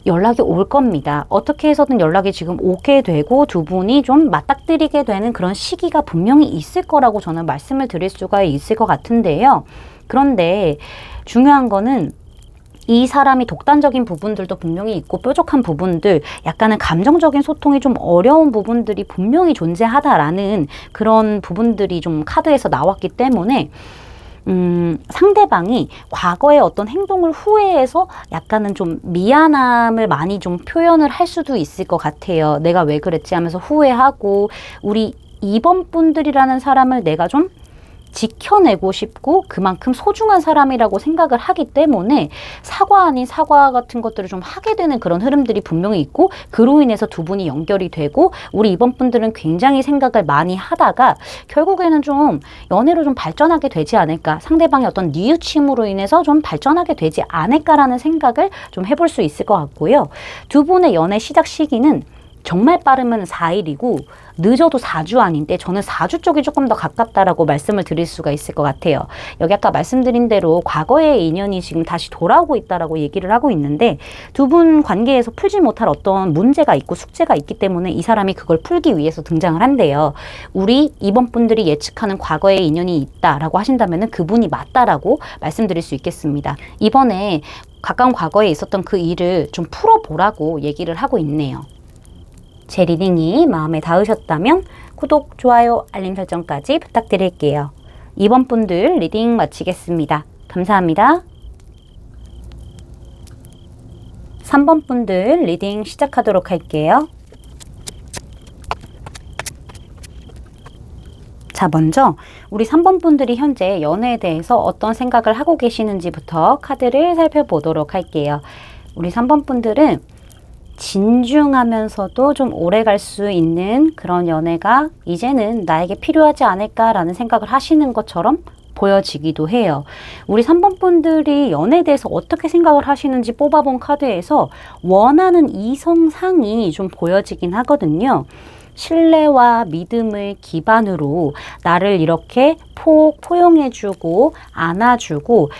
연락이 올 겁니다. 어떻게 해서든 연락이 지금 오게 되고 두 분이 좀 맞닥뜨리게 되는 그런 시기가 분명히 있을 거라고 저는 말씀을 드릴 수가 있을 것 같은데요. 그런데 중요한 거는 이 사람이 독단적인 부분들도 분명히 있고 뾰족한 부분들, 약간은 감정적인 소통이 좀 어려운 부분들이 분명히 존재하다라는 그런 부분들이 좀 카드에서 나왔기 때문에 상대방이 과거의 어떤 행동을 후회해서 약간은 좀 미안함을 많이 좀 표현을 할 수도 있을 것 같아요. 내가 왜 그랬지 하면서 후회하고, 우리 2번 분들이라는 사람을 내가 좀 지켜내고 싶고 그만큼 소중한 사람이라고 생각을 하기 때문에 사과 아닌 사과 같은 것들을 좀 하게 되는 그런 흐름들이 분명히 있고, 그로 인해서 두 분이 연결이 되고 우리 이번 분들은 굉장히 생각을 많이 하다가 결국에는 좀 연애로 좀 발전하게 되지 않을까, 상대방의 어떤 뉘우침으로 인해서 좀 발전하게 되지 않을까라는 생각을 좀 해볼 수 있을 것 같고요. 두 분의 연애 시작 시기는 정말 빠르면 4일이고 늦어도 4주 아닌데 저는 4주 쪽이 조금 더 가깝다라고 말씀을 드릴 수가 있을 것 같아요. 여기 아까 말씀드린 대로 과거의 인연이 지금 다시 돌아오고 있다라고 얘기를 하고 있는데 두 분 관계에서 풀지 못할 어떤 문제가 있고 숙제가 있기 때문에 이 사람이 그걸 풀기 위해서 등장을 한대요. 우리 이번 분들이 예측하는 과거의 인연이 있다라고 하신다면 그분이 맞다라고 말씀드릴 수 있겠습니다. 이번에 가까운 과거에 있었던 그 일을 좀 풀어보라고 얘기를 하고 있네요. 제 리딩이 마음에 닿으셨다면 구독, 좋아요, 알림 설정까지 부탁드릴게요. 2번 분들 리딩 마치겠습니다. 감사합니다. 3번 분들 리딩 시작하도록 할게요. 자, 먼저 우리 3번 분들이 현재 연애에 대해서 어떤 생각을 하고 계시는지부터 카드를 살펴보도록 할게요. 우리 3번 분들은 진중하면서도 좀 오래 갈 수 있는 그런 연애가 이제는 나에게 필요하지 않을까라는 생각을 하시는 것처럼 보여지기도 해요. 우리 3번 분들이 연애에 대해서 어떻게 생각을 하시는지 뽑아본 카드에서 원하는 이성상이 좀 보여지긴 하거든요. 신뢰와 믿음을 기반으로 나를 이렇게 포용해주고 안아주고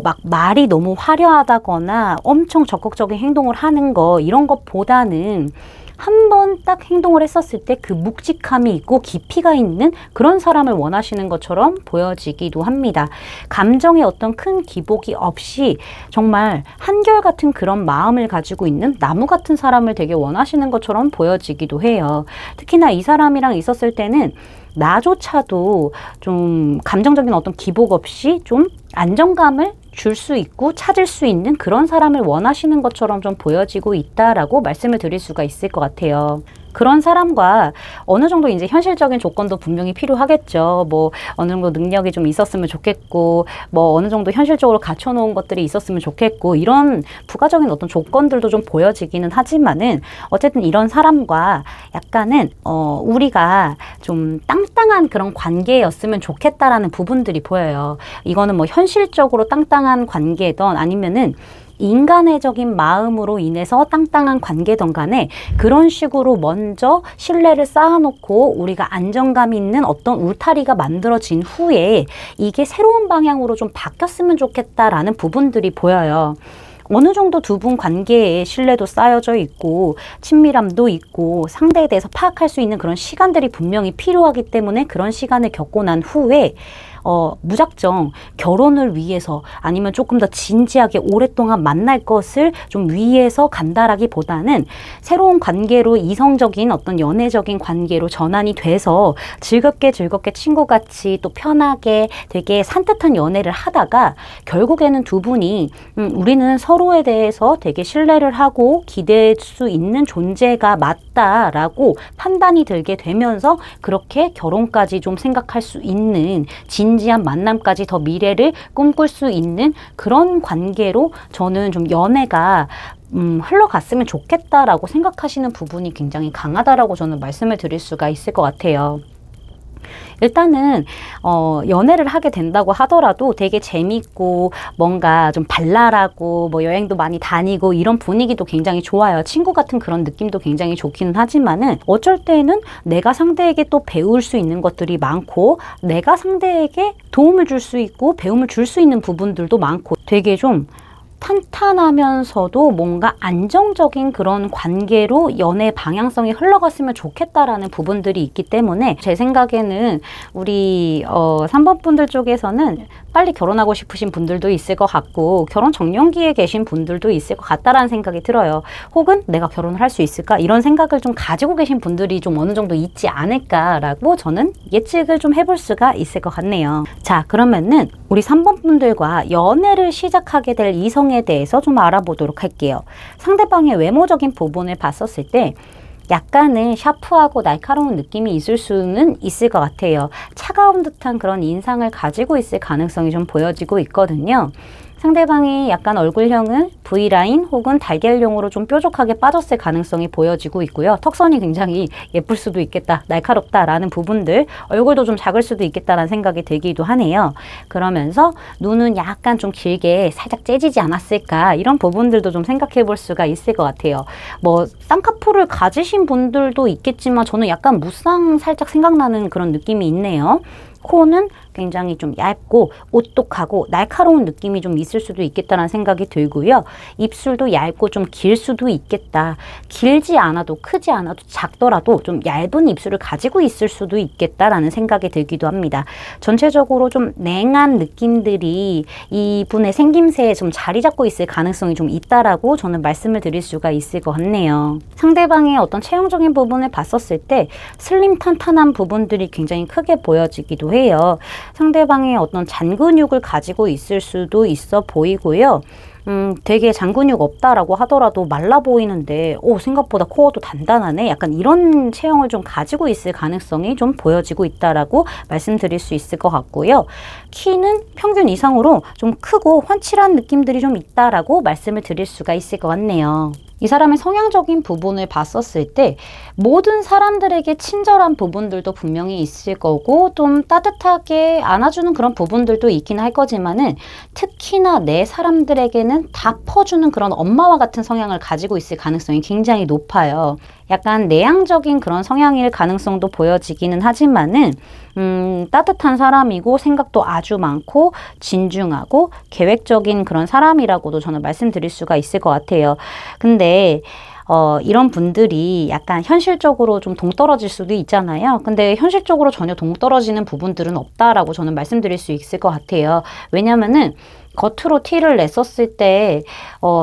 막 말이 너무 화려하다거나 엄청 적극적인 행동을 하는 거 이런 것보다는 한 번 딱 행동을 했었을 때 그 묵직함이 있고 깊이가 있는 그런 사람을 원하시는 것처럼 보여지기도 합니다. 감정의 어떤 큰 기복이 없이 정말 한결같은 그런 마음을 가지고 있는 나무 같은 사람을 되게 원하시는 것처럼 보여지기도 해요. 특히나 이 사람이랑 있었을 때는 나조차도 좀 감정적인 어떤 기복 없이 좀 안정감을 줄 수 있고 찾을 수 있는 그런 사람을 원하시는 것처럼 좀 보여지고 있다라고 말씀을 드릴 수가 있을 것 같아요. 그런 사람과 어느 정도 이제 현실적인 조건도 분명히 필요하겠죠. 뭐 어느 정도 능력이 좀 있었으면 좋겠고, 뭐 어느 정도 현실적으로 갖춰놓은 것들이 있었으면 좋겠고, 이런 부가적인 어떤 조건들도 좀 보여지기는 하지만은 어쨌든 이런 사람과 약간은 우리가 좀 땅땅한 그런 관계였으면 좋겠다라는 부분들이 보여요. 이거는 뭐 현실적으로 땅땅한 관계든 아니면은 인간의적인 마음으로 인해서 땅땅한 관계든 간에 그런 식으로 먼저 신뢰를 쌓아놓고 우리가 안정감 있는 어떤 울타리가 만들어진 후에 이게 새로운 방향으로 좀 바뀌었으면 좋겠다라는 부분들이 보여요. 어느 정도 두 분 관계에 신뢰도 쌓여져 있고 친밀함도 있고 상대에 대해서 파악할 수 있는 그런 시간들이 분명히 필요하기 때문에 그런 시간을 겪고 난 후에 무작정 결혼을 위해서 아니면 조금 더 진지하게 오랫동안 만날 것을 좀 위해서 간다라기보다는 새로운 관계로 이성적인 어떤 연애적인 관계로 전환이 돼서 즐겁게 친구같이 또 편하게 되게 산뜻한 연애를 하다가 결국에는 두 분이 우리는 서로에 대해서 되게 신뢰를 하고 기대할 수 있는 존재가 맞다라고 판단이 들게 되면서 그렇게 결혼까지 좀 생각할 수 있는 진지한 만남까지 더 미래를 꿈꿀 수 있는 그런 관계로 저는 좀 연애가 흘러갔으면 좋겠다라고 생각하시는 부분이 굉장히 강하다라고 저는 말씀을 드릴 수가 있을 것 같아요. 일단은 연애를 하게 된다고 하더라도 되게 재밌고 뭔가 좀 발랄하고 뭐 여행도 많이 다니고 이런 분위기도 굉장히 좋아요. 친구 같은 그런 느낌도 굉장히 좋기는 하지만은 어쩔 때는 내가 상대에게 또 배울 수 있는 것들이 많고 내가 상대에게 도움을 줄 수 있고 배움을 줄 수 있는 부분들도 많고 되게 좀 탄탄하면서도 뭔가 안정적인 그런 관계로 연애 방향성이 흘러갔으면 좋겠다라는 부분들이 있기 때문에 제 생각에는 우리 3번 분들 쪽에서는 빨리 결혼하고 싶으신 분들도 있을 것 같고 결혼 정년기에 계신 분들도 있을 것 같다라는 생각이 들어요. 혹은 내가 결혼을 할 수 있을까? 이런 생각을 좀 가지고 계신 분들이 좀 어느 정도 있지 않을까라고 저는 예측을 좀 해볼 수가 있을 것 같네요. 자, 그러면은 우리 3번 분들과 연애를 시작하게 될 이성에 대해서 좀 알아보도록 할게요. 상대방의 외모적인 부분을 봤었을 때 약간은 샤프하고 날카로운 느낌이 있을 수는 있을 것 같아요. 차가운 듯한 그런 인상을 가지고 있을 가능성이 좀 보여지고 있거든요. 상대방이 약간 얼굴형은 V라인 혹은 달걀용으로 좀 뾰족하게 빠졌을 가능성이 보여지고 있고요. 턱선이 굉장히 예쁠 수도 있겠다, 날카롭다라는 부분들, 얼굴도 좀 작을 수도 있겠다라는 생각이 들기도 하네요. 그러면서 눈은 약간 좀 길게 살짝 째지지 않았을까, 이런 부분들도 좀 생각해 볼 수가 있을 것 같아요. 뭐 쌍꺼풀을 가지신 분들도 있겠지만 저는 약간 무쌍 살짝 생각나는 그런 느낌이 있네요. 코는 굉장히 좀 얇고 오똑하고 날카로운 느낌이 좀 있을 수도 있겠다는 생각이 들고요. 입술도 얇고 좀 길 수도 있겠다. 길지 않아도 크지 않아도 작더라도 좀 얇은 입술을 가지고 있을 수도 있겠다라는 생각이 들기도 합니다. 전체적으로 좀 냉한 느낌들이 이분의 생김새에 좀 자리 잡고 있을 가능성이 좀 있다라고 저는 말씀을 드릴 수가 있을 것 같네요. 상대방의 어떤 체형적인 부분을 봤었을 때 슬림 탄탄한 부분들이 굉장히 크게 보여지기도 해요. 상대방의 어떤 잔근육을 가지고 있을 수도 있어 보이고요. 되게 잔근육 없다라고 하더라도 말라 보이는데 생각보다 코어도 단단하네. 약간 이런 체형을 좀 가지고 있을 가능성이 좀 보여지고 있다라고 말씀드릴 수 있을 것 같고요. 키는 평균 이상으로 좀 크고 훤칠한 느낌들이 좀 있다라고 말씀을 드릴 수가 있을 것 같네요. 이 사람의 성향적인 부분을 봤었을 때 모든 사람들에게 친절한 부분들도 분명히 있을 거고 좀 따뜻하게 안아주는 그런 부분들도 있긴 할 거지만은 특히나 내 사람들에게는 다 퍼주는 그런 엄마와 같은 성향을 가지고 있을 가능성이 굉장히 높아요. 약간 내향적인 그런 성향일 가능성도 보여지기는 하지만은 따뜻한 사람이고 생각도 아주 많고 진중하고 계획적인 그런 사람이라고도 저는 말씀드릴 수가 있을 것 같아요. 근데 이런 분들이 약간 현실적으로 좀 동떨어질 수도 있잖아요. 근데 현실적으로 전혀 동떨어지는 부분들은 없다라고 저는 말씀드릴 수 있을 것 같아요. 왜냐면은 겉으로 티를 냈었을 때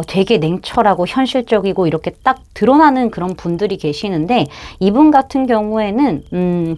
되게 냉철하고 현실적이고 이렇게 딱 드러나는 그런 분들이 계시는데 이분 같은 경우에는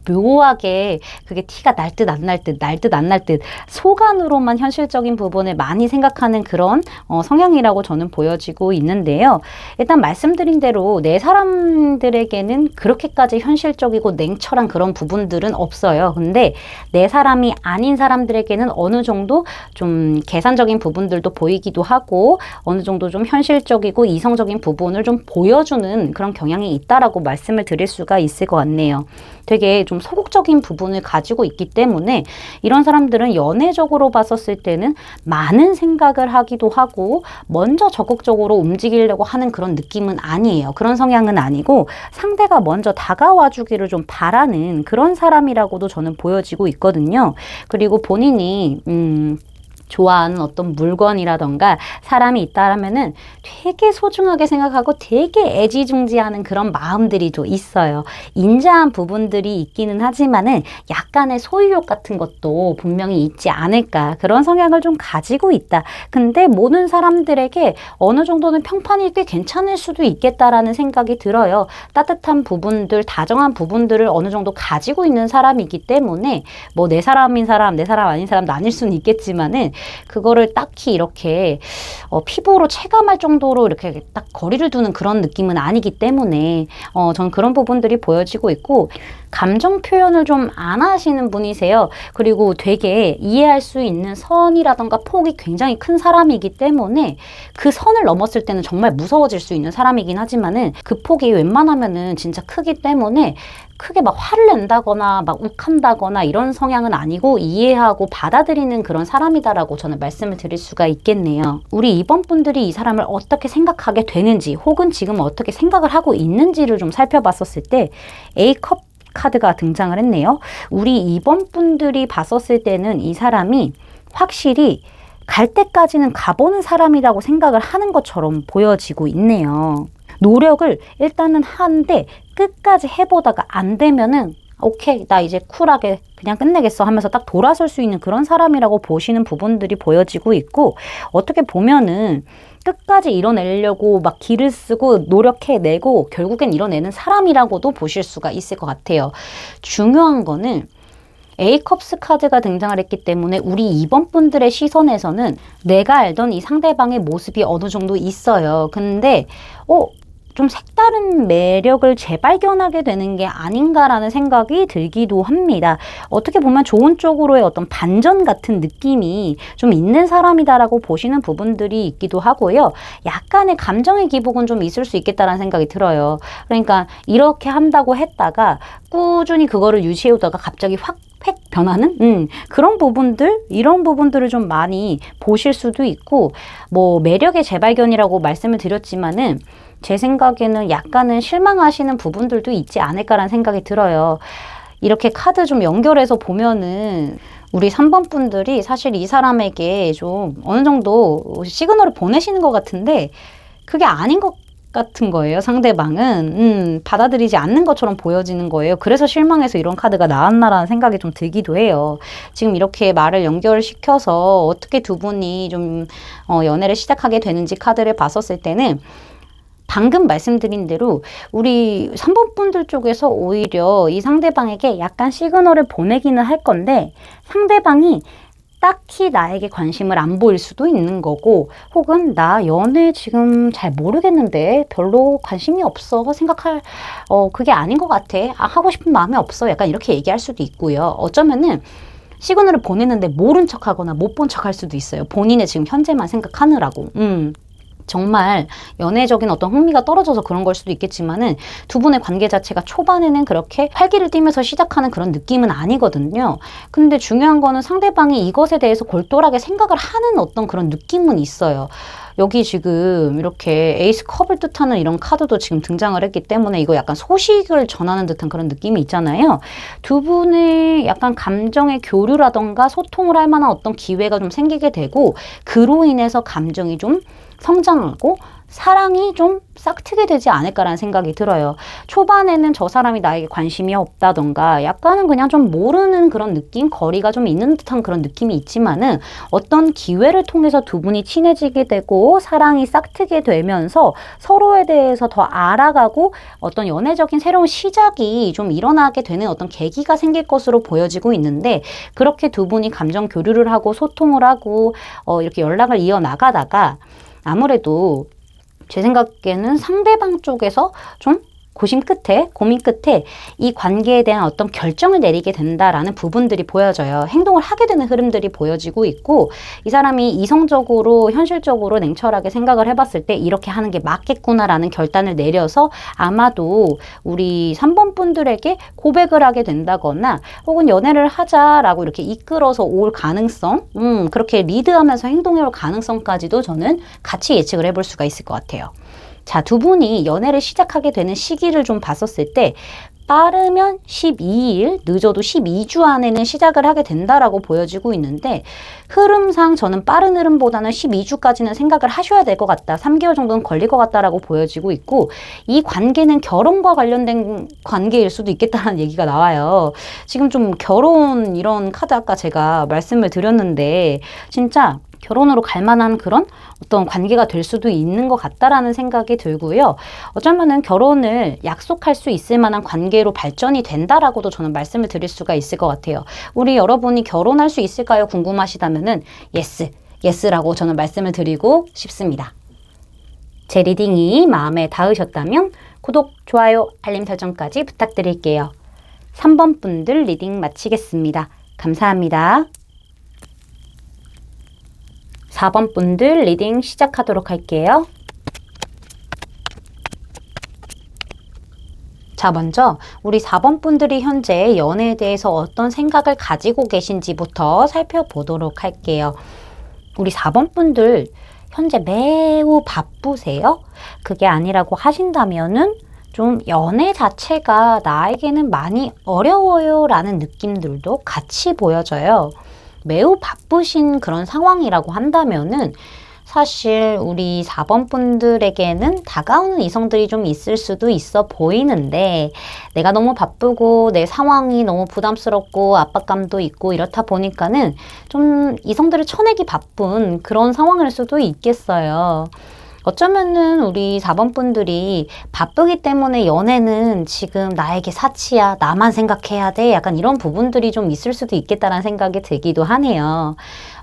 묘하게 그게 티가 날 듯 안 날 듯, 날 듯 안 날 듯, 속안으로만 현실적인 부분을 많이 생각하는 그런 성향이라고 저는 보여지고 있는데요. 일단 말씀드린 대로 내 사람들에게는 그렇게까지 현실적이고 냉철한 그런 부분들은 없어요. 근데 내 사람이 아닌 사람들에게는 어느 정도 좀 계산적인 부분들도 보이기도 하고 어느 정도 좀 현실적이고 이성적인 부분을 좀 보여주는 그런 경향이 있다라고 말씀을 드릴 수가 있을 것 같네요. 되게 좀 소극적인 부분을 가지고 있기 때문에 이런 사람들은 연애적으로 봤었을 때는 많은 생각을 하기도 하고 먼저 적극적으로 움직이려고 하는 그런 느낌은 아니에요. 그런 성향은 아니고 상대가 먼저 다가와 주기를 좀 바라는 그런 사람이라고도 저는 보여지고 있거든요. 그리고 본인이 좋아하는 어떤 물건이라던가 사람이 있다라면은 되게 소중하게 생각하고 되게 애지중지하는 그런 마음들이 좀 있어요. 인자한 부분들이 있기는 하지만은 약간의 소유욕 같은 것도 분명히 있지 않을까. 그런 성향을 좀 가지고 있다. 근데 모든 사람들에게 어느 정도는 평판이 꽤 괜찮을 수도 있겠다라는 생각이 들어요. 따뜻한 부분들, 다정한 부분들을 어느 정도 가지고 있는 사람이기 때문에 뭐 내 사람인 사람, 내 사람 아닌 사람 나뉠 수는 있겠지만은 그거를 딱히 이렇게 피부로 체감할 정도로 이렇게 딱 거리를 두는 그런 느낌은 아니기 때문에 전 그런 부분들이 보여지고 있고 감정 표현을 좀 안 하시는 분이세요. 그리고 되게 이해할 수 있는 선이라던가 폭이 굉장히 큰 사람이기 때문에 그 선을 넘었을 때는 정말 무서워질 수 있는 사람이긴 하지만은 그 폭이 웬만하면은 진짜 크기 때문에 크게 막 화를 낸다거나 막 욱한다거나 이런 성향은 아니고 이해하고 받아들이는 그런 사람이다라고 저는 말씀을 드릴 수가 있겠네요. 우리 이번 분들이 이 사람을 어떻게 생각하게 되는지 혹은 지금 어떻게 생각을 하고 있는지를 좀 살펴봤었을 때 A컵 카드가 등장을 했네요. 우리 이번 분들이 봤었을 때는 이 사람이 확실히 갈 때까지는 가보는 사람이라고 생각을 하는 것처럼 보여지고 있네요. 노력을 일단은 하는데 끝까지 해보다가 안 되면은 오케이, 나 이제 쿨하게 그냥 끝내겠어 하면서 딱 돌아설 수 있는 그런 사람이라고 보시는 부분들이 보여지고 있고 어떻게 보면은 끝까지 이뤄내려고 막 기를 쓰고 노력해내고 결국엔 이뤄내는 사람이라고도 보실 수가 있을 것 같아요. 중요한 거는 A컵스 카드가 등장을 했기 때문에 우리 2번 분들의 시선에서는 내가 알던 이 상대방의 모습이 어느 정도 있어요. 근데 좀 색다른 매력을 재발견하게 되는 게 아닌가라는 생각이 들기도 합니다. 어떻게 보면 좋은 쪽으로의 어떤 반전 같은 느낌이 좀 있는 사람이다라고 보시는 부분들이 있기도 하고요. 약간의 감정의 기복은 좀 있을 수 있겠다라는 생각이 들어요. 그러니까 이렇게 한다고 했다가 꾸준히 그거를 유지해오다가 갑자기 확 팩 변하는 그런 부분들, 이런 부분들을 좀 많이 보실 수도 있고 뭐 매력의 재발견이라고 말씀을 드렸지만은 제 생각에는 약간은 실망하시는 부분들도 있지 않을까라는 생각이 들어요. 이렇게 카드 좀 연결해서 보면은 우리 3번 분들이 사실 이 사람에게 좀 어느 정도 시그널을 보내시는 것 같은데 그게 아닌 것 같은 거예요. 상대방은 받아들이지 않는 것처럼 보여지는 거예요. 그래서 실망해서 이런 카드가 나왔나라는 생각이 좀 들기도 해요. 지금 이렇게 말을 연결시켜서 어떻게 두 분이 좀 연애를 시작하게 되는지 카드를 봤었을 때는 방금 말씀드린 대로 우리 3번 분들 쪽에서 오히려 이 상대방에게 약간 시그널을 보내기는 할 건데 상대방이 딱히 나에게 관심을 안 보일 수도 있는 거고 혹은 나 연애 지금 잘 모르겠는데 별로 관심이 없어 생각할 그게 아닌 것 같아. 하고 싶은 마음이 없어. 약간 이렇게 얘기할 수도 있고요. 어쩌면은 시그널을 보내는데 모른 척하거나 못 본 척할 수도 있어요. 본인의 지금 현재만 생각하느라고. 정말 연애적인 어떤 흥미가 떨어져서 그런 걸 수도 있겠지만은 두 분의 관계 자체가 초반에는 그렇게 활기를 띠면서 시작하는 그런 느낌은 아니거든요. 근데 중요한 거는 상대방이 이것에 대해서 골똘하게 생각을 하는 어떤 그런 느낌은 있어요. 여기 지금 이렇게 에이스 컵을 뜻하는 이런 카드도 지금 등장을 했기 때문에 이거 약간 소식을 전하는 듯한 그런 느낌이 있잖아요. 두 분의 약간 감정의 교류라던가 소통을 할 만한 어떤 기회가 좀 생기게 되고 그로 인해서 감정이 좀 성장하고 사랑이 좀 싹트게 되지 않을까라는 생각이 들어요. 초반에는 저 사람이 나에게 관심이 없다던가 약간은 그냥 좀 모르는 그런 느낌, 거리가 좀 있는 듯한 그런 느낌이 있지만은 어떤 기회를 통해서 두 분이 친해지게 되고 사랑이 싹트게 되면서 서로에 대해서 더 알아가고 어떤 연애적인 새로운 시작이 좀 일어나게 되는 어떤 계기가 생길 것으로 보여지고 있는데, 그렇게 두 분이 감정 교류를 하고 소통을 하고 이렇게 연락을 이어나가다가 아무래도 제 생각에는 상대방 쪽에서 좀 고민 끝에 이 관계에 대한 어떤 결정을 내리게 된다라는 부분들이 보여져요. 행동을 하게 되는 흐름들이 보여지고 있고, 이 사람이 이성적으로 현실적으로 냉철하게 생각을 해봤을 때 이렇게 하는 게 맞겠구나라는 결단을 내려서 아마도 우리 3번 분들에게 고백을 하게 된다거나 혹은 연애를 하자라고 이렇게 이끌어서 올 가능성, 그렇게 리드하면서 행동해 올 가능성까지도 저는 같이 예측을 해볼 수가 있을 것 같아요. 자, 두 분이 연애를 시작하게 되는 시기를 좀 봤었을 때 빠르면 12일, 늦어도 12주 안에는 시작을 하게 된다라고 보여지고 있는데, 흐름상 저는 빠른 흐름보다는 12주까지는 생각을 하셔야 될 것 같다. 3개월 정도는 걸릴 것 같다라고 보여지고 있고, 이 관계는 결혼과 관련된 관계일 수도 있겠다는 얘기가 나와요. 지금 좀 결혼 이런 카드 아까 제가 말씀을 드렸는데 진짜 결혼으로 갈 만한 그런 어떤 관계가 될 수도 있는 것 같다라는 생각이 들고요. 어쩌면은 결혼을 약속할 수 있을 만한 관계로 발전이 된다라고도 저는 말씀을 드릴 수가 있을 것 같아요. 우리 여러분이 결혼할 수 있을까요? 궁금하시다면은 예스라고 저는 말씀을 드리고 싶습니다. 제 리딩이 마음에 닿으셨다면 구독, 좋아요, 알림 설정까지 부탁드릴게요. 3번 분들 리딩 마치겠습니다. 감사합니다. 4번 분들 리딩 시작하도록 할게요. 자, 먼저 우리 4번 분들이 현재 연애에 대해서 어떤 생각을 가지고 계신지부터 살펴보도록 할게요. 우리 4번 분들 현재 매우 바쁘세요? 그게 아니라고 하신다면은 좀 연애 자체가 나에게는 많이 어려워요 라는 느낌들도 같이 보여져요. 매우 바쁘신 그런 상황이라고 한다면은 사실 우리 4번 분들에게는 다가오는 이성들이 좀 있을 수도 있어 보이는데, 내가 너무 바쁘고 내 상황이 너무 부담스럽고 압박감도 있고 이렇다 보니까는 좀 이성들을 쳐내기 바쁜 그런 상황일 수도 있겠어요. 어쩌면은 우리 4번 분들이 바쁘기 때문에 연애는 지금 나에게 사치야, 나만 생각해야 돼, 약간 이런 부분들이 좀 있을 수도 있겠다라는 생각이 들기도 하네요.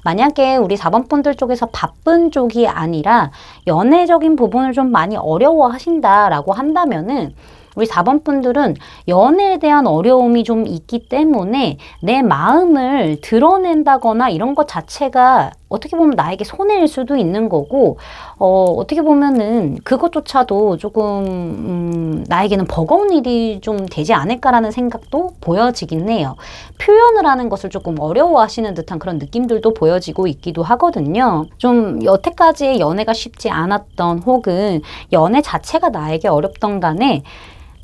만약에 우리 4번 분들 쪽에서 바쁜 쪽이 아니라 연애적인 부분을 좀 많이 어려워하신다라고 한다면은 우리 4번 분들은 연애에 대한 어려움이 좀 있기 때문에 내 마음을 드러낸다거나 이런 것 자체가 어떻게 보면 나에게 손해일 수도 있는 거고, 어떻게 보면은 그것조차도 조금 나에게는 버거운 일이 좀 되지 않을까라는 생각도 보여지긴 해요. 표현을 하는 것을 조금 어려워하시는 듯한 그런 느낌들도 보여지고 있기도 하거든요. 좀 여태까지의 연애가 쉽지 않았던, 혹은 연애 자체가 나에게 어렵던 간에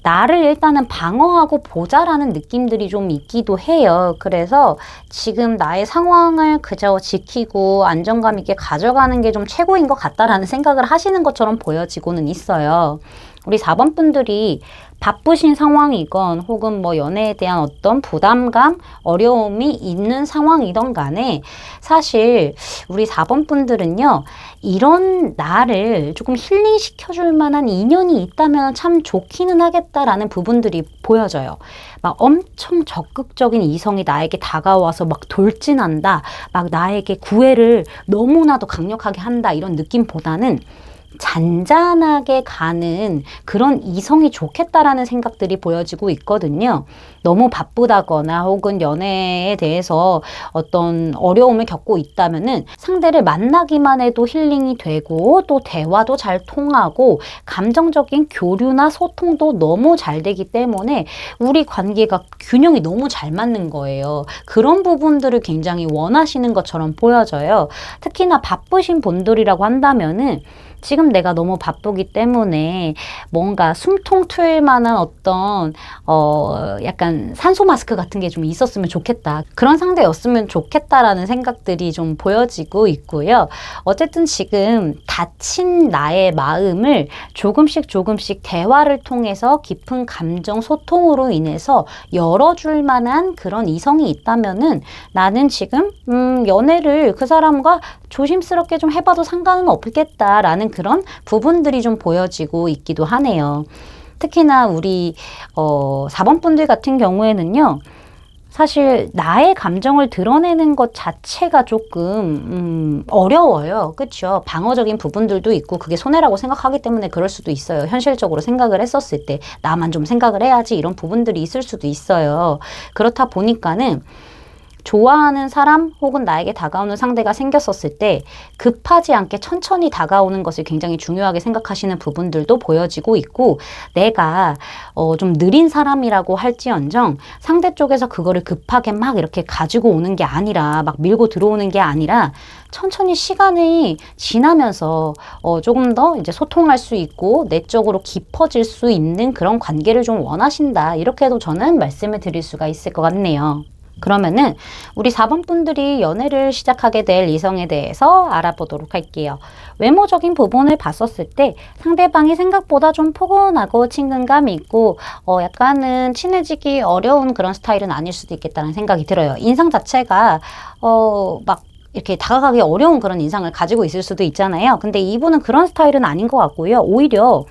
나를 일단은 방어하고 보자라는 느낌들이 좀 있기도 해요. 그래서 지금 나의 상황을 그저 지키고 안정감 있게 가져가는 게 좀 최고인 것 같다라는 생각을 하시는 것처럼 보여지고는 있어요. 우리 4번 분들이 바쁘신 상황이건 혹은 뭐 연애에 대한 어떤 부담감, 어려움이 있는 상황이던 간에 사실 우리 4번 분들은요, 이런 나를 조금 힐링시켜줄 만한 인연이 있다면 참 좋기는 하겠다라는 부분들이 보여져요. 막 엄청 적극적인 이성이 나에게 다가와서 막 돌진한다, 막 나에게 구애를 너무나도 강력하게 한다, 이런 느낌보다는 잔잔하게 가는 그런 이성이 좋겠다라는 생각들이 보여지고 있거든요. 너무 바쁘다거나 혹은 연애에 대해서 어떤 어려움을 겪고 있다면은 상대를 만나기만 해도 힐링이 되고 또 대화도 잘 통하고 감정적인 교류나 소통도 너무 잘 되기 때문에 우리 관계가 균형이 너무 잘 맞는 거예요. 그런 부분들을 굉장히 원하시는 것처럼 보여져요. 특히나 바쁘신 분들이라고 한다면은 지금 내가 너무 바쁘기 때문에 뭔가 숨통 트일 만한 어떤 약간 약간 산소 마스크 같은 게 좀 있었으면 좋겠다. 그런 상대였으면 좋겠다라는 생각들이 좀 보여지고 있고요. 어쨌든 지금 다친 나의 마음을 조금씩 대화를 통해서 깊은 감정 소통으로 인해서 열어줄 만한 그런 이성이 있다면은 나는 지금 연애를 그 사람과 조심스럽게 좀 해봐도 상관은 없겠다라는 그런 부분들이 좀 보여지고 있기도 하네요. 특히나 우리 4번 분들 같은 경우에는요. 사실 나의 감정을 드러내는 것 자체가 조금 어려워요. 그렇죠? 방어적인 부분들도 있고 그게 손해라고 생각하기 때문에 그럴 수도 있어요. 현실적으로 생각을 했었을 때 나만 좀 생각을 해야지 이런 부분들이 있을 수도 있어요. 그렇다 보니까는 좋아하는 사람 혹은 나에게 다가오는 상대가 생겼었을 때 급하지 않게 천천히 다가오는 것을 굉장히 중요하게 생각하시는 부분들도 보여지고 있고, 내가 좀 느린 사람이라고 할지언정 상대 쪽에서 그거를 급하게 막 이렇게 가지고 오는 게 아니라 막 밀고 들어오는 게 아니라 천천히 시간이 지나면서 조금 더 이제 소통할 수 있고 내적으로 깊어질 수 있는 그런 관계를 좀 원하신다, 이렇게도 저는 말씀을 드릴 수가 있을 것 같네요. 그러면은 우리 4번 분들이 연애를 시작하게 될 이성에 대해서 알아보도록 할게요. 외모적인 부분을 봤었을 때 상대방이 생각보다 좀 포근하고 친근감이 있고 약간은 친해지기 어려운 그런 스타일은 아닐 수도 있겠다는 생각이 들어요. 인상 자체가 막 이렇게 다가가기 어려운 그런 인상을 가지고 있을 수도 있잖아요. 근데 이분은 그런 스타일은 아닌 것 같고요. 오히려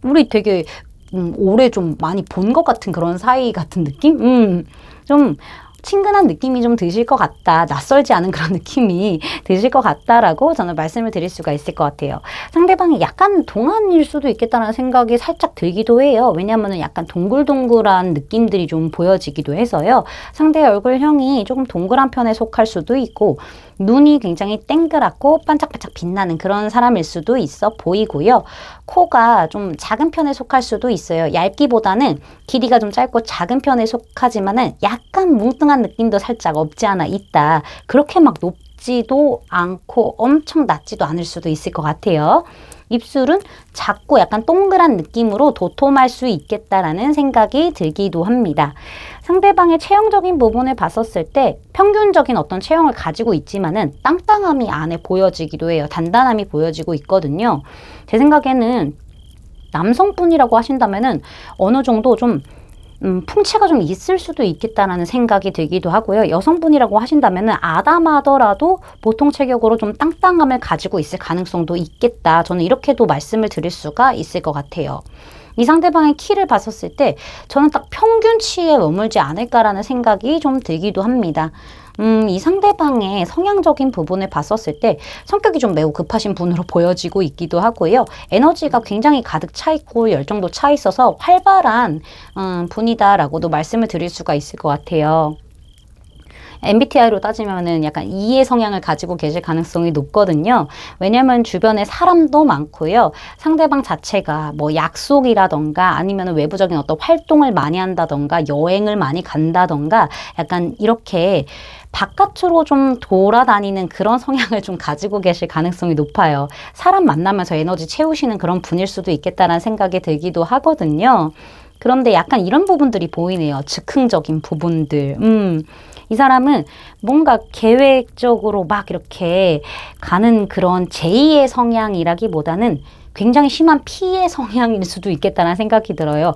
우리 되게 오래 좀 많이 본 것 같은 그런 사이 같은 느낌? 좀 친근한 느낌이 좀 드실 것 같다. 낯설지 않은 그런 느낌이 드실 것 같다라고 저는 말씀을 드릴 수가 있을 것 같아요. 상대방이 약간 동안일 수도 있겠다는 생각이 살짝 들기도 해요. 왜냐하면 약간 동글동글한 느낌들이 좀 보여지기도 해서요. 상대의 얼굴형이 조금 동그란 편에 속할 수도 있고 눈이 굉장히 땡그랗고 반짝반짝 빛나는 그런 사람일 수도 있어 보이고요. 코가 좀 작은 편에 속할 수도 있어요. 얇기보다는 길이가 좀 짧고 작은 편에 속하지만은 약간 뭉뚱한 느낌도 살짝 없지 않아 있다. 그렇게 막 높지도 않고 엄청 낮지도 않을 수도 있을 것 같아요. 입술은 작고 약간 동그란 느낌으로 도톰할 수 있겠다라는 생각이 들기도 합니다. 상대방의 체형적인 부분을 봤었을 때 평균적인 어떤 체형을 가지고 있지만은 땅땅함이 안에 보여지기도 해요. 단단함이 보여지고 있거든요. 제 생각에는 남성분이라고 하신다면은 어느 정도 좀 풍채가 좀 있을 수도 있겠다라는 생각이 들기도 하고요. 여성분이라고 하신다면은 아담하더라도 보통 체격으로 좀 땅땅함을 가지고 있을 가능성도 있겠다. 저는 이렇게도 말씀을 드릴 수가 있을 것 같아요. 이 상대방의 키를 봤었을 때 저는 딱 평균치에 머물지 않을까라는 생각이 좀 들기도 합니다. 이 상대방의 성향적인 부분을 봤었을 때 성격이 좀 매우 급하신 분으로 보여지고 있기도 하고요. 에너지가 굉장히 가득 차 있고 열정도 차 있어서 활발한 분이다라고도 말씀을 드릴 수가 있을 것 같아요. MBTI로 따지면은 약간 E의 성향을 가지고 계실 가능성이 높거든요. 왜냐면 주변에 사람도 많고요. 상대방 자체가 뭐 약속이라던가 아니면 외부적인 어떤 활동을 많이 한다던가 여행을 많이 간다던가 약간 이렇게 바깥으로 좀 돌아다니는 그런 성향을 좀 가지고 계실 가능성이 높아요. 사람 만나면서 에너지 채우시는 그런 분일 수도 있겠다라는 생각이 들기도 하거든요. 그런데 약간 이런 부분들이 보이네요. 즉흥적인 부분들. 이 사람은 뭔가 계획적으로 막 이렇게 가는 그런 제2의 성향이라기보다는 굉장히 심한 P의 성향일 수도 있겠다는 생각이 들어요.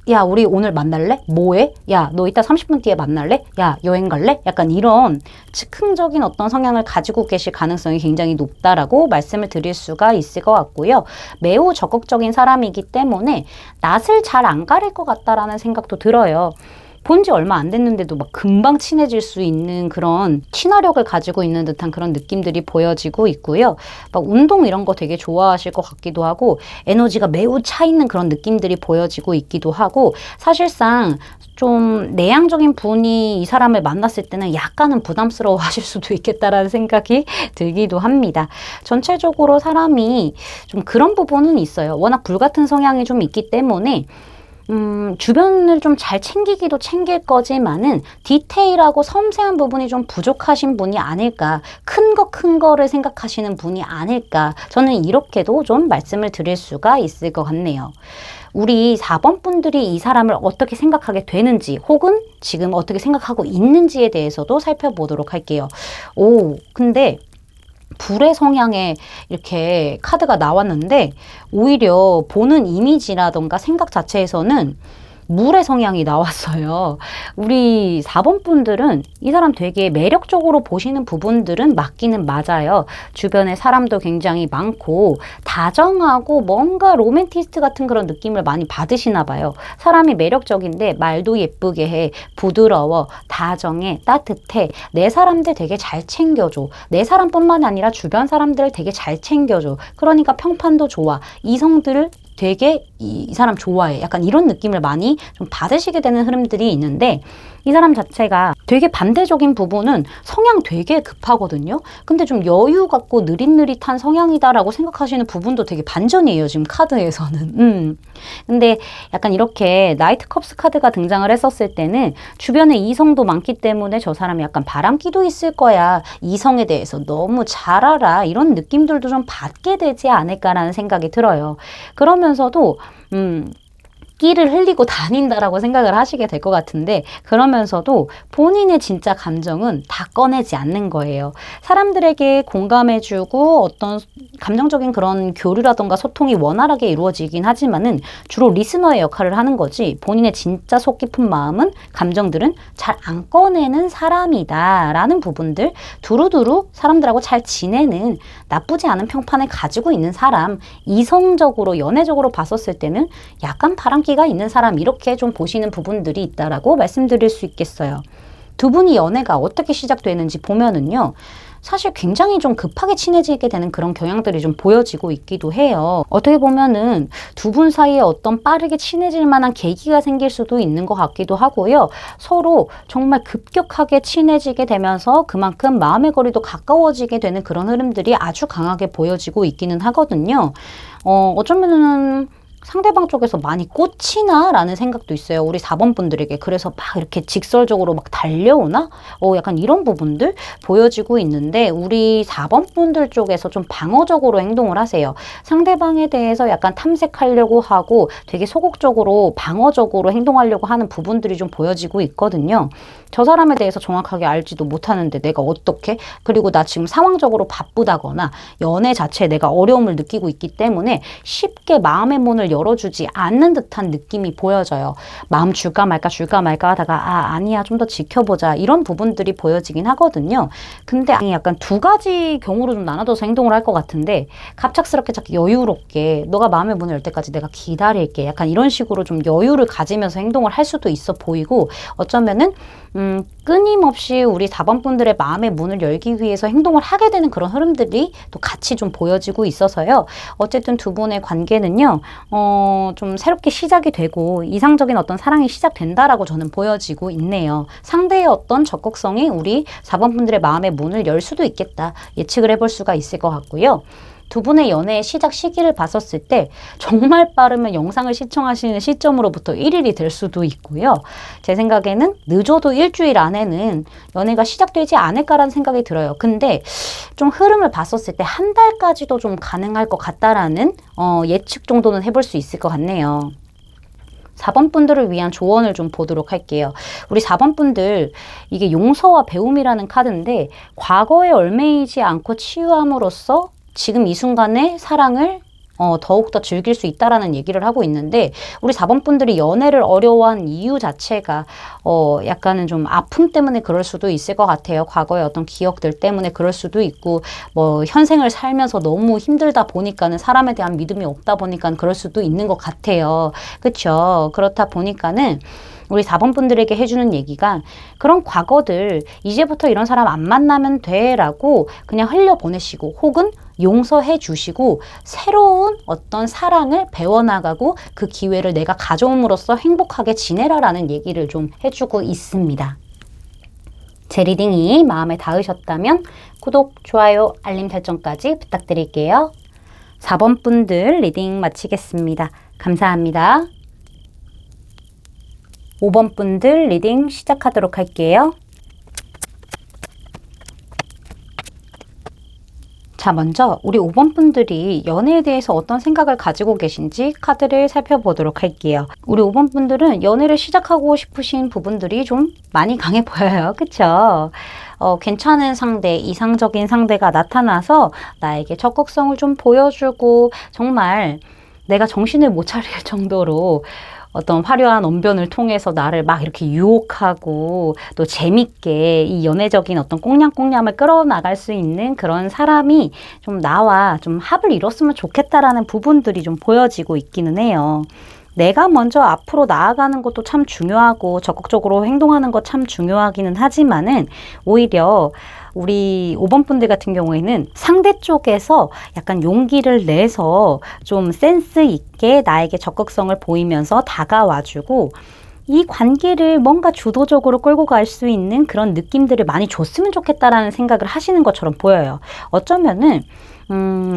야, 우리 오늘 만날래? 뭐해? 야, 너 이따 30분 뒤에 만날래? 야, 여행 갈래? 약간 이런 즉흥적인 어떤 성향을 가지고 계실 가능성이 굉장히 높다라고 말씀을 드릴 수가 있을 것 같고요. 매우 적극적인 사람이기 때문에 낯을 잘 안 가릴 것 같다라는 생각도 들어요. 본지 얼마 안 됐는데도 막 금방 친해질 수 있는 그런 친화력을 가지고 있는 듯한 그런 느낌들이 보여지고 있고요. 막 운동 이런 거 되게 좋아하실 것 같기도 하고 에너지가 매우 차 있는 그런 느낌들이 보여지고 있기도 하고 사실상 좀 내향적인 분이 이 사람을 만났을 때는 약간은 부담스러워 하실 수도 있겠다라는 생각이 들기도 합니다. 전체적으로 사람이 좀 그런 부분은 있어요. 워낙 불같은 성향이 좀 있기 때문에 주변을 좀 잘 챙기기도 챙길 거지만은 디테일하고 섬세한 부분이 좀 부족하신 분이 아닐까, 큰 거를 생각하시는 분이 아닐까, 저는 이렇게도 좀 말씀을 드릴 수가 있을 것 같네요. 우리 4번 분들이 이 사람을 어떻게 생각하게 되는지 혹은 지금 어떻게 생각하고 있는지에 대해서도 살펴보도록 할게요. 근데 불의 성향에 이렇게 카드가 나왔는데 오히려 보는 이미지라던가 생각 자체에서는 물의 성향이 나왔어요. 우리 4번 분들은 이 사람 되게 매력적으로 보시는 부분들은 맞기는 맞아요. 주변에 사람도 굉장히 많고 다정하고 뭔가 로맨티스트 같은 그런 느낌을 많이 받으시나 봐요. 사람이 매력적인데 말도 예쁘게 해, 부드러워, 다정해, 따뜻해, 내 사람들 되게 잘 챙겨줘. 내 사람뿐만 아니라 주변 사람들을 되게 잘 챙겨줘. 그러니까 평판도 좋아. 이성들을 되게 이 사람 좋아해. 약간 이런 느낌을 많이 좀 받으시게 되는 흐름들이 있는데 이 사람 자체가 되게 반대적인 부분은 성향 되게 급하거든요. 근데 좀 여유 갖고 느릿느릿한 성향이다라고 생각하시는 부분도 되게 반전이에요. 지금 카드에서는. 근데 약간 이렇게 나이트 컵스 카드가 등장을 했었을 때는 주변에 이성도 많기 때문에 저 사람이 약간 바람기도 있을 거야. 이성에 대해서 너무 잘 알아. 이런 느낌들도 좀 받게 되지 않을까라는 생각이 들어요. 그러면서도 끼를 흘리고 다닌다라고 생각을 하시게 될 것 같은데 그러면서도 본인의 진짜 감정은 다 꺼내지 않는 거예요. 사람들에게 공감해주고 어떤 감정적인 그런 교류라던가 소통이 원활하게 이루어지긴 하지만은 주로 리스너의 역할을 하는 거지 본인의 진짜 속 깊은 마음은 감정들은 잘 안 꺼내는 사람이다 라는 부분들 두루두루 사람들하고 잘 지내는 나쁘지 않은 평판을 가지고 있는 사람 이성적으로 연애적으로 봤었을 때는 약간 바람기가 있는 사람 이렇게 좀 보시는 부분들이 있다라고 말씀드릴 수 있겠어요. 두 분이 연애가 어떻게 시작되는지 보면은요. 사실 굉장히 좀 급하게 친해지게 되는 그런 경향들이 좀 보여지고 있기도 해요. 어떻게 보면은 두 분 사이에 어떤 빠르게 친해질 만한 계기가 생길 수도 있는 것 같기도 하고요. 서로 정말 급격하게 친해지게 되면서 그만큼 마음의 거리도 가까워지게 되는 그런 흐름들이 아주 강하게 보여지고 있기는 하거든요. 어쩌면은 상대방 쪽에서 많이 꽂히나? 라는 생각도 있어요. 우리 4번 분들에게. 그래서 막 이렇게 직설적으로 막 달려오나? 약간 이런 부분들 보여지고 있는데 우리 4번 분들 쪽에서 좀 방어적으로 행동을 하세요. 상대방에 대해서 약간 탐색하려고 하고 되게 소극적으로 방어적으로 행동하려고 하는 부분들이 좀 보여지고 있거든요. 저 사람에 대해서 정확하게 알지도 못하는데 내가 어떻게? 그리고 나 지금 상황적으로 바쁘다거나 연애 자체에 내가 어려움을 느끼고 있기 때문에 쉽게 마음의 문을 열어주지 않는 듯한 느낌이 보여져요. 마음 줄까 말까 하다가 아니야 좀 더 지켜보자 이런 부분들이 보여지긴 하거든요. 근데 약간 두 가지 경우로 좀 나눠져서 행동을 할 것 같은데 갑작스럽게 자꾸 여유롭게 너가 마음의 문을 열 때까지 내가 기다릴게 약간 이런 식으로 좀 여유를 가지면서 행동을 할 수도 있어 보이고 어쩌면은 끊임없이 우리 4번 분들의 마음의 문을 열기 위해서 행동을 하게 되는 그런 흐름들이 또 같이 좀 보여지고 있어서요. 어쨌든 두 분의 관계는요, 좀 새롭게 시작이 되고 이상적인 어떤 사랑이 시작된다라고 저는 보여지고 있네요. 상대의 어떤 적극성이 우리 4번 분들의 마음의 문을 열 수도 있겠다. 예측을 해볼 수가 있을 것 같고요. 두 분의 연애의 시작 시기를 봤었을 때 정말 빠르면 영상을 시청하시는 시점으로부터 1일이 될 수도 있고요. 제 생각에는 늦어도 일주일 안에는 연애가 시작되지 않을까라는 생각이 들어요. 근데 좀 흐름을 봤었을 때 한 달까지도 좀 가능할 것 같다라는 예측 정도는 해볼 수 있을 것 같네요. 4번 분들을 위한 조언을 좀 보도록 할게요. 우리 4번 분들 이게 용서와 배움이라는 카드인데 과거에 얽매이지 않고 치유함으로써 지금 이 순간의 사랑을 더욱더 즐길 수 있다라는 얘기를 하고 있는데 우리 4번 분들이 연애를 어려워한 이유 자체가 약간은 좀 아픔 때문에 그럴 수도 있을 것 같아요. 과거의 어떤 기억들 때문에 그럴 수도 있고 뭐 현생을 살면서 너무 힘들다 보니까는 사람에 대한 믿음이 없다 보니까 그럴 수도 있는 것 같아요. 그렇죠? 그렇다 보니까는 우리 4번 분들에게 해주는 얘기가 그런 과거들 이제부터 이런 사람 안 만나면 돼 라고 그냥 흘려보내시고 혹은 용서해 주시고 새로운 어떤 사랑을 배워나가고 그 기회를 내가 가져옴으로써 행복하게 지내라라는 얘기를 좀 해주고 있습니다. 제 리딩이 마음에 닿으셨다면 구독, 좋아요, 알림 설정까지 부탁드릴게요. 4번 분들 리딩 마치겠습니다. 감사합니다. 5번 분들 리딩 시작하도록 할게요. 자, 먼저 우리 5번 분들이 연애에 대해서 어떤 생각을 가지고 계신지 카드를 살펴보도록 할게요. 우리 5번 분들은 연애를 시작하고 싶으신 부분들이 좀 많이 강해 보여요. 그쵸? 괜찮은 상대, 이상적인 상대가 나타나서 나에게 적극성을 좀 보여주고 정말 내가 정신을 못 차릴 정도로 어떤 화려한 언변을 통해서 나를 막 이렇게 유혹하고 또 재밌게 이 연애적인 어떤 꽁냥꽁냥을 끌어나갈 수 있는 그런 사람이 좀 나와 좀 합을 이뤘으면 좋겠다라는 부분들이 좀 보여지고 있기는 해요. 내가 먼저 앞으로 나아가는 것도 참 중요하고 적극적으로 행동하는 것 참 중요하기는 하지만은 오히려 우리 5번 분들 같은 경우에는 상대 쪽에서 약간 용기를 내서 좀 센스 있게 나에게 적극성을 보이면서 다가와주고 이 관계를 뭔가 주도적으로 끌고 갈 수 있는 그런 느낌들을 많이 줬으면 좋겠다라는 생각을 하시는 것처럼 보여요. 어쩌면은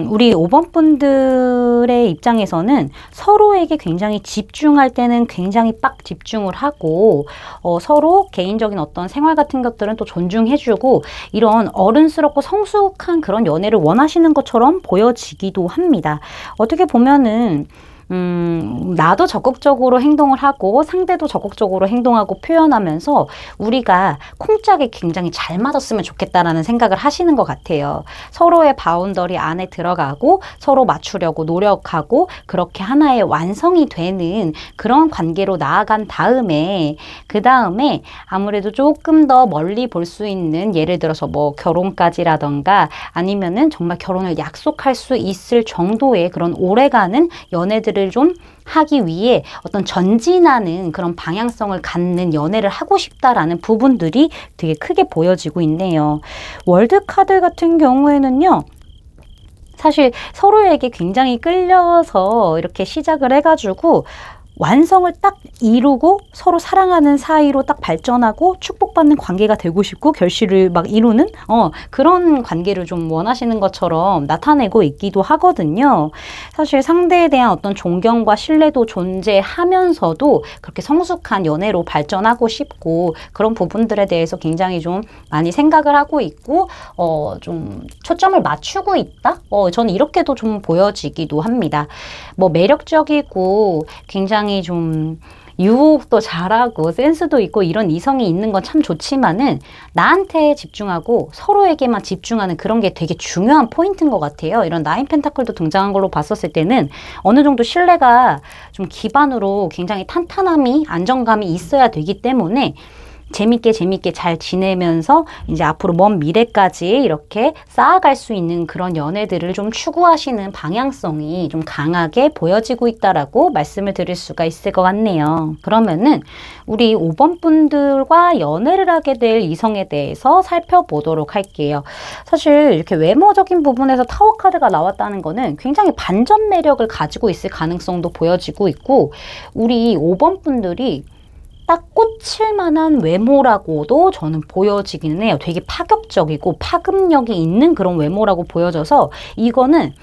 우리 5번 분들의 입장에서는 서로에게 굉장히 집중할 때는 굉장히 빡 집중을 하고 서로 개인적인 어떤 생활 같은 것들은 또 존중해주고 이런 어른스럽고 성숙한 그런 연애를 원하시는 것처럼 보여지기도 합니다. 어떻게 보면은 나도 적극적으로 행동을 하고 상대도 적극적으로 행동하고 표현하면서 우리가 콩짝에 굉장히 잘 맞았으면 좋겠다라는 생각을 하시는 것 같아요. 서로의 바운더리 안에 들어가고 서로 맞추려고 노력하고 그렇게 하나의 완성이 되는 그런 관계로 나아간 다음에 그 다음에 아무래도 조금 더 멀리 볼 수 있는 예를 들어서 뭐 결혼까지라던가 아니면은 정말 결혼을 약속할 수 있을 정도의 그런 오래가는 연애들을 좀 하기 위해 어떤 전진하는 그런 방향성을 갖는 연애를 하고 싶다라는 부분들이 되게 크게 보여지고 있네요. 월드 카드 같은 경우에는요. 사실 서로에게 굉장히 끌려서 이렇게 시작을 해가지고 완성을 딱 이루고 서로 사랑하는 사이로 딱 발전하고 축복받는 관계가 되고 싶고 결실을 막 이루는 그런 관계를 좀 원하시는 것처럼 나타내고 있기도 하거든요. 사실 상대에 대한 어떤 존경과 신뢰도 존재하면서도 그렇게 성숙한 연애로 발전하고 싶고 그런 부분들에 대해서 굉장히 좀 많이 생각을 하고 있고 좀 초점을 맞추고 있다? 저는 이렇게도 좀 보여지기도 합니다. 뭐 매력적이고 굉장히 좀 유혹도 잘하고 센스도 있고 이런 이성이 있는 건 참 좋지만은 나한테 집중하고 서로에게만 집중하는 그런 게 되게 중요한 포인트인 것 같아요. 이런 나인 펜타클도 등장한 걸로 봤었을 때는 어느 정도 신뢰가 좀 기반으로 굉장히 탄탄함이 안정감이 있어야 되기 때문에 재밌게 잘 지내면서 이제 앞으로 먼 미래까지 이렇게 쌓아갈 수 있는 그런 연애들을 좀 추구하시는 방향성이 좀 강하게 보여지고 있다라고 말씀을 드릴 수가 있을 것 같네요. 그러면은 우리 5번 분들과 연애를 하게 될 이성에 대해서 살펴보도록 할게요. 사실 이렇게 외모적인 부분에서 타워 카드가 나왔다는 거는 굉장히 반전 매력을 가지고 있을 가능성도 보여지고 있고 우리 5번 분들이 딱 꽂힐 만한 외모라고도 저는 보여지기는 해요. 되게 파격적이고 파급력이 있는 그런 외모라고 보여져서 이거는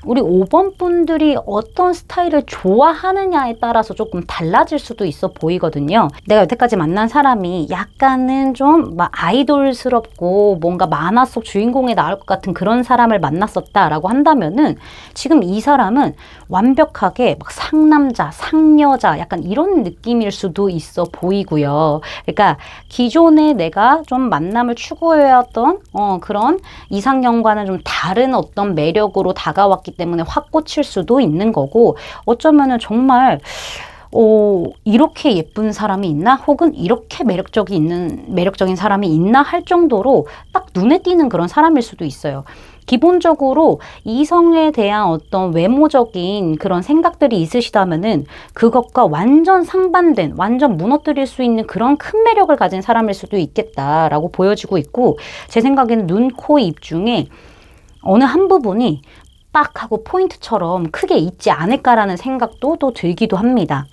우리 5번 분들이 어떤 스타일을 좋아하느냐에 따라서 조금 달라질 수도 있어 보이거든요. 내가 여태까지 만난 사람이 약간은 좀 막 아이돌스럽고 뭔가 만화 속 주인공에 나올 것 같은 그런 사람을 만났었다라고 한다면은 지금 이 사람은 완벽하게 막 상남자, 상여자 약간 이런 느낌일 수도 있어 보이고요. 그러니까 기존에 내가 좀 만남을 추구해왔던 그런 이상형과는 좀 다른 어떤 매력으로 다가왔기 때문에 확 꽂힐 수도 있는 거고 어쩌면은 정말 이렇게 예쁜 사람이 있나? 혹은 이렇게 매력적인 사람이 있나? 할 정도로 딱 눈에 띄는 그런 사람일 수도 있어요. 기본적으로 이성에 대한 어떤 외모적인 그런 생각들이 있으시다면은 그것과 완전 상반된, 완전 무너뜨릴 수 있는 그런 큰 매력을 가진 사람일 수도 있겠다라고 보여지고 있고 제 생각에는 눈, 코, 입 중에 어느 한 부분이 빡 하고 포인트처럼 크게 있지 않을까라는 생각도 또 들기도 합니다.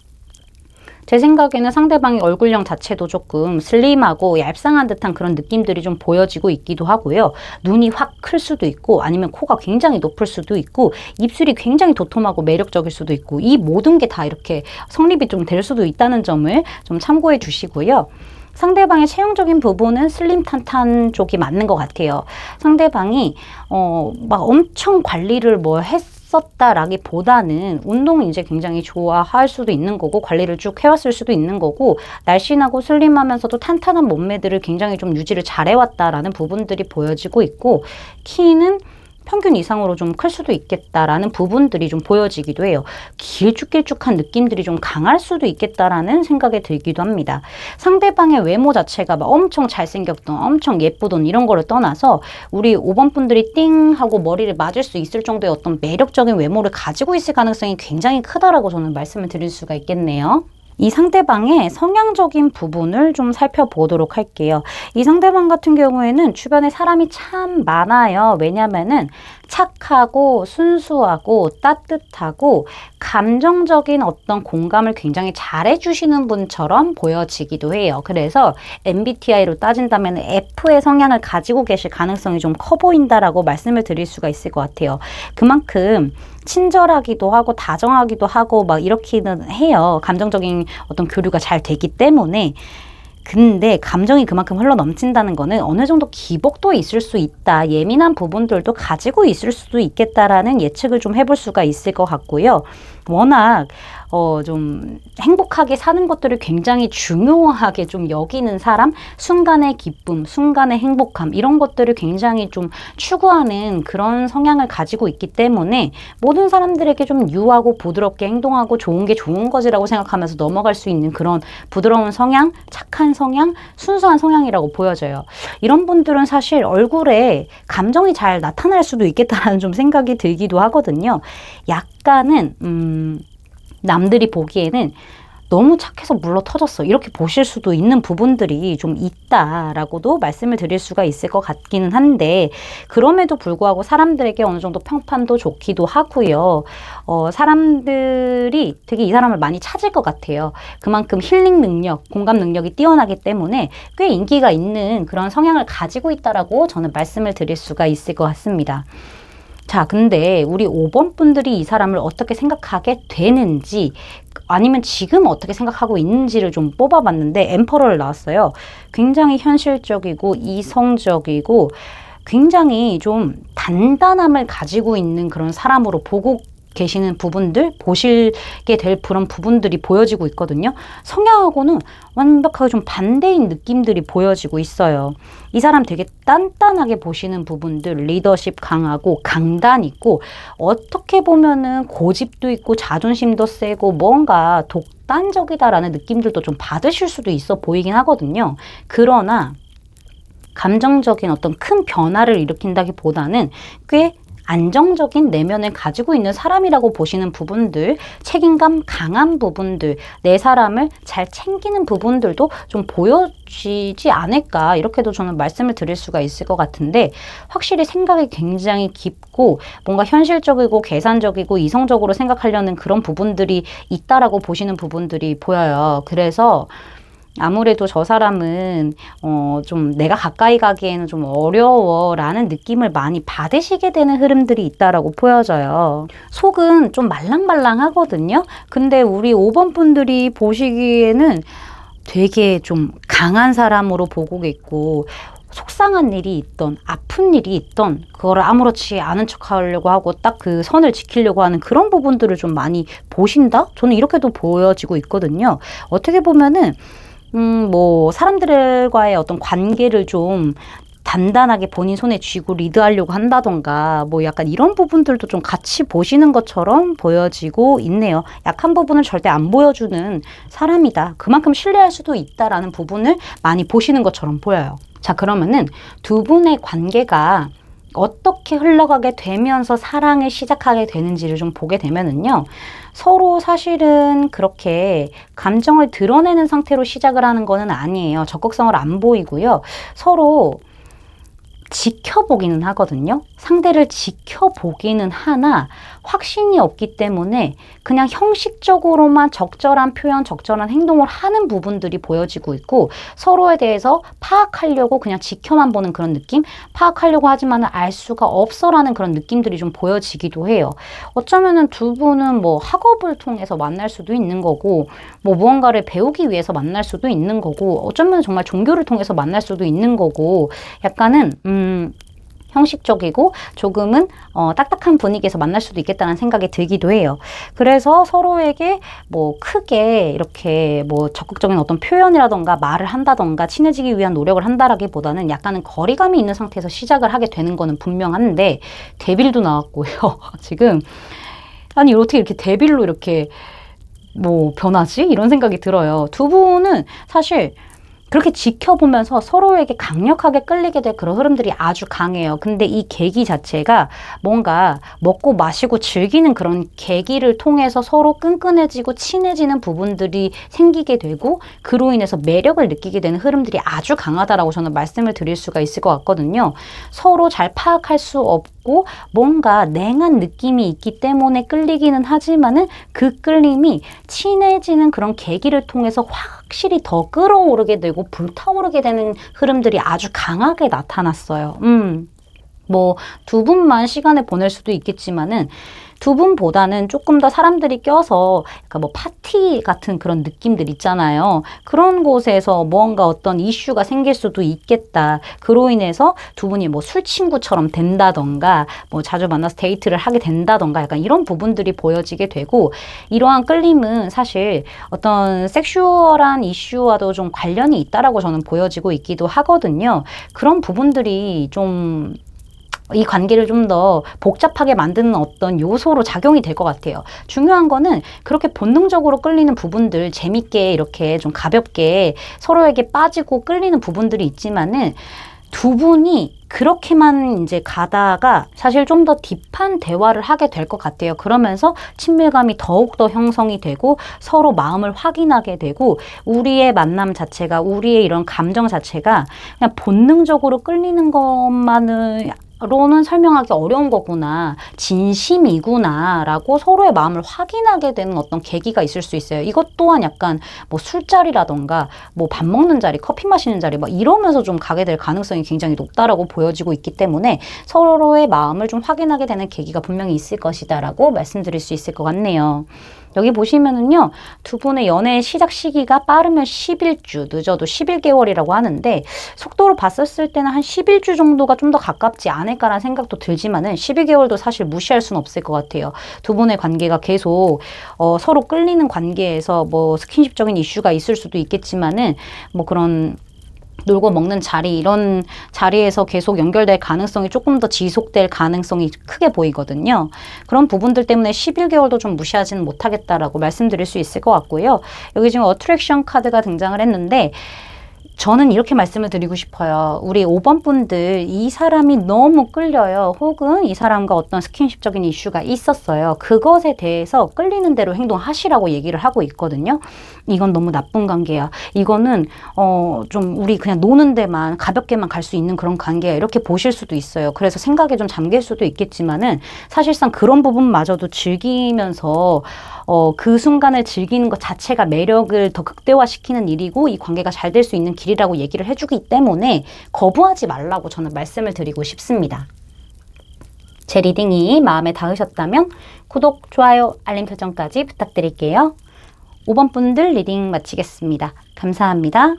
제 생각에는 상대방의 얼굴형 자체도 조금 슬림하고 얄쌍한 듯한 그런 느낌들이 좀 보여지고 있기도 하고요. 눈이 확 클 수도 있고 아니면 코가 굉장히 높을 수도 있고 입술이 굉장히 도톰하고 매력적일 수도 있고 이 모든 게 다 이렇게 성립이 좀 될 수도 있다는 점을 좀 참고해 주시고요. 상대방의 체형적인 부분은 슬림 탄탄 쪽이 맞는 것 같아요. 상대방이 막 엄청 관리를 뭐 했었다라기보다는 운동을 이제 굉장히 좋아할 수도 있는 거고 관리를 쭉 해왔을 수도 있는 거고 날씬하고 슬림하면서도 탄탄한 몸매들을 굉장히 좀 유지를 잘해왔다라는 부분들이 보여지고 있고 키는 평균 이상으로 좀 클 수도 있겠다라는 부분들이 좀 보여지기도 해요. 길쭉길쭉한 느낌들이 좀 강할 수도 있겠다라는 생각이 들기도 합니다. 상대방의 외모 자체가 막 엄청 잘생겼던 엄청 예쁘던 이런 거를 떠나서 우리 5번 분들이 띵 하고 머리를 맞을 수 있을 정도의 어떤 매력적인 외모를 가지고 있을 가능성이 굉장히 크다라고 저는 말씀을 드릴 수가 있겠네요. 이 상대방의 성향적인 부분을 좀 살펴보도록 할게요. 이 상대방 같은 경우에는 주변에 사람이 참 많아요. 왜냐면은 착하고 순수하고 따뜻하고 감정적인 어떤 공감을 굉장히 잘해주시는 분처럼 보여지기도 해요. 그래서 MBTI로 따진다면 F의 성향을 가지고 계실 가능성이 좀 커 보인다라고 말씀을 드릴 수가 있을 것 같아요. 그만큼 친절하기도 하고 다정하기도 하고 막 이렇기는 해요. 감정적인 어떤 교류가 잘 되기 때문에. 근데 감정이 그만큼 흘러 넘친다는 거는 어느 정도 기복도 있을 수 있다. 예민한 부분들도 가지고 있을 수도 있겠다라는 예측을 좀 해볼 수가 있을 것 같고요. 워낙 좀 행복하게 사는 것들을 굉장히 중요하게 좀 여기는 사람, 순간의 기쁨, 순간의 행복함 이런 것들을 굉장히 좀 추구하는 그런 성향을 가지고 있기 때문에 모든 사람들에게 좀 유하고 부드럽게 행동하고 좋은 게 좋은 거지라고 생각하면서 넘어갈 수 있는 그런 부드러운 성향, 착한 성향, 순수한 성향이라고 보여져요. 이런 분들은 사실 얼굴에 감정이 잘 나타날 수도 있겠다라는 좀 생각이 들기도 하거든요. 약간은 남들이 보기에는 너무 착해서 물러 터졌어 이렇게 보실 수도 있는 부분들이 좀 있다라고도 말씀을 드릴 수가 있을 것 같기는 한데 그럼에도 불구하고 사람들에게 어느 정도 평판도 좋기도 하고요. 사람들이 되게 이 사람을 많이 찾을 것 같아요. 그만큼 힐링 능력, 공감 능력이 뛰어나기 때문에 꽤 인기가 있는 그런 성향을 가지고 있다라고 저는 말씀을 드릴 수가 있을 것 같습니다. 자, 근데 우리 5번 분들이 이 사람을 어떻게 생각하게 되는지 아니면 지금 어떻게 생각하고 있는지를 좀 뽑아봤는데 엠퍼러를 나왔어요. 굉장히 현실적이고 이성적이고 굉장히 좀 단단함을 가지고 있는 그런 사람으로 보고 계시는 부분들, 보시게 될 그런 부분들이 보여지고 있거든요. 성향하고는 완벽하게 좀 반대인 느낌들이 보여지고 있어요. 이 사람 되게 단단하게 보시는 부분들, 리더십 강하고 강단 있고 어떻게 보면은 고집도 있고 자존심도 세고 뭔가 독단적이다라는 느낌들도 좀 받으실 수도 있어 보이긴 하거든요. 그러나 감정적인 어떤 큰 변화를 일으킨다기보다는 꽤 안정적인 내면을 가지고 있는 사람이라고 보시는 부분들, 책임감 강한 부분들, 내 사람을 잘 챙기는 부분들도 좀 보여지지 않을까 이렇게도 저는 말씀을 드릴 수가 있을 것 같은데 확실히 생각이 굉장히 깊고 뭔가 현실적이고 계산적이고 이성적으로 생각하려는 그런 부분들이 있다라고 보시는 부분들이 보여요. 그래서 아무래도 저 사람은 좀 내가 가까이 가기에는 좀 어려워라는 느낌을 많이 받으시게 되는 흐름들이 있다라고 보여져요. 속은 좀 말랑말랑하거든요. 근데 우리 5번 분들이 보시기에는 되게 좀 강한 사람으로 보고 있고 속상한 일이 있던 아픈 일이 있던 그거를 아무렇지 않은 척 하려고 하고 딱 그 선을 지키려고 하는 그런 부분들을 좀 많이 보신다? 저는 이렇게도 보여지고 있거든요. 어떻게 보면은 뭐 사람들과의 어떤 관계를 좀 단단하게 본인 손에 쥐고 리드하려고 한다던가 뭐 약간 이런 부분들도 좀 같이 보시는 것처럼 보여지고 있네요. 약한 부분을 절대 안 보여주는 사람이다. 그만큼 신뢰할 수도 있다라는 부분을 많이 보시는 것처럼 보여요. 자, 그러면은 두 분의 관계가 어떻게 흘러가게 되면서 사랑을 시작하게 되는지를 좀 보게 되면은요. 서로 사실은 그렇게 감정을 드러내는 상태로 시작을 하는 거는 아니에요. 적극성을 안 보이고요. 서로 지켜보기는 하거든요. 상대를 지켜보기는 하나 확신이 없기 때문에 그냥 형식적으로만 적절한 표현, 적절한 행동을 하는 부분들이 보여지고 있고, 서로에 대해서 파악하려고 그냥 지켜만 보는 그런 느낌? 파악하려고 하지만 알 수가 없어라는 그런 느낌들이 좀 보여지기도 해요. 어쩌면은 두 분은 뭐 학업을 통해서 만날 수도 있는 거고, 뭐 무언가를 배우기 위해서 만날 수도 있는 거고, 어쩌면 정말 종교를 통해서 만날 수도 있는 거고, 약간은 형식적이고 조금은 딱딱한 분위기에서 만날 수도 있겠다는 생각이 들기도 해요. 그래서 서로에게 뭐 크게 이렇게 뭐 적극적인 어떤 표현이라던가 말을 한다던가 친해지기 위한 노력을 한다라기보다는 약간은 거리감이 있는 상태에서 시작을 하게 되는 거는 분명한데, 데빌도 나왔고요. 지금 아니 어떻게 이렇게 데빌로 이렇게 뭐 변하지? 이런 생각이 들어요. 두 분은 사실 그렇게 지켜보면서 서로에게 강력하게 끌리게 될 그런 흐름들이 아주 강해요. 근데 이 계기 자체가 뭔가 먹고 마시고 즐기는 그런 계기를 통해서 서로 끈끈해지고 친해지는 부분들이 생기게 되고, 그로 인해서 매력을 느끼게 되는 흐름들이 아주 강하다라고 저는 말씀을 드릴 수가 있을 것 같거든요. 서로 잘 파악할 수 없고 뭔가 냉한 느낌이 있기 때문에 끌리기는 하지만은 그 끌림이 친해지는 그런 계기를 통해서 확실히 더 끌어오르게 되고 불타오르게 되는 흐름들이 아주 강하게 나타났어요. 뭐 두 분만 시간을 보낼 수도 있겠지만은 두 분보다는 조금 더 사람들이 껴서, 그러니까 뭐 파티 같은 그런 느낌들 있잖아요. 그런 곳에서 뭔가 어떤 이슈가 생길 수도 있겠다. 그로 인해서 두 분이 뭐 술 친구처럼 된다던가, 뭐 자주 만나서 데이트를 하게 된다던가, 약간 이런 부분들이 보여지게 되고, 이러한 끌림은 사실 어떤 섹슈얼한 이슈와도 좀 관련이 있다라고 저는 보여지고 있기도 하거든요. 그런 부분들이 좀 이 관계를 좀 더 복잡하게 만드는 어떤 요소로 작용이 될 것 같아요. 중요한 거는 그렇게 본능적으로 끌리는 부분들, 재밌게 이렇게 좀 가볍게 서로에게 빠지고 끌리는 부분들이 있지만은, 두 분이 그렇게만 이제 가다가 사실 좀 더 딥한 대화를 하게 될 것 같아요. 그러면서 친밀감이 더욱더 형성이 되고 서로 마음을 확인하게 되고, 우리의 만남 자체가, 우리의 이런 감정 자체가 그냥 본능적으로 끌리는 것만은 로는 설명하기 어려운 거구나, 진심이구나 라고 서로의 마음을 확인하게 되는 어떤 계기가 있을 수 있어요. 이것 또한 약간 뭐 술자리라던가 뭐 밥 먹는 자리, 커피 마시는 자리 막 이러면서 좀 가게 될 가능성이 굉장히 높다라고 보여지고 있기 때문에 서로의 마음을 좀 확인하게 되는 계기가 분명히 있을 것이다 라고 말씀드릴 수 있을 것 같네요. 여기 보시면은요, 두 분의 연애의 시작 시기가 빠르면 11주, 늦어도 11개월이라고 하는데, 속도로 봤었을 때는 한 11주 정도가 좀 더 가깝지 않을까라는 생각도 들지만은 12개월도 사실 무시할 수는 없을 것 같아요. 두 분의 관계가 계속 서로 끌리는 관계에서 뭐 스킨십적인 이슈가 있을 수도 있겠지만은, 뭐 그런 놀고 먹는 자리, 이런 자리에서 계속 연결될 가능성이 조금 더 지속될 가능성이 크게 보이거든요. 그런 부분들 때문에 11개월도 좀 무시하지는 못하겠다라고 말씀드릴 수 있을 것 같고요. 여기 지금 어트랙션 카드가 등장을 했는데, 저는 이렇게 말씀을 드리고 싶어요. 우리 5번 분들, 이 사람이 너무 끌려요. 혹은 이 사람과 어떤 스킨십적인 이슈가 있었어요. 그것에 대해서 끌리는 대로 행동하시라고 얘기를 하고 있거든요. 이건 너무 나쁜 관계야. 이거는 좀 우리 그냥 노는 데만 가볍게만 갈 수 있는 그런 관계야. 이렇게 보실 수도 있어요. 그래서 생각에 좀 잠길 수도 있겠지만은, 사실상 그런 부분마저도 즐기면서 그 순간을 즐기는 것 자체가 매력을 더 극대화시키는 일이고, 이 관계가 잘 될 수 있는 길이라고 얘기를 해주기 때문에 거부하지 말라고 저는 말씀을 드리고 싶습니다. 제 리딩이 마음에 닿으셨다면 구독, 좋아요, 알림 설정까지 부탁드릴게요. 5번 분들 리딩 마치겠습니다. 감사합니다.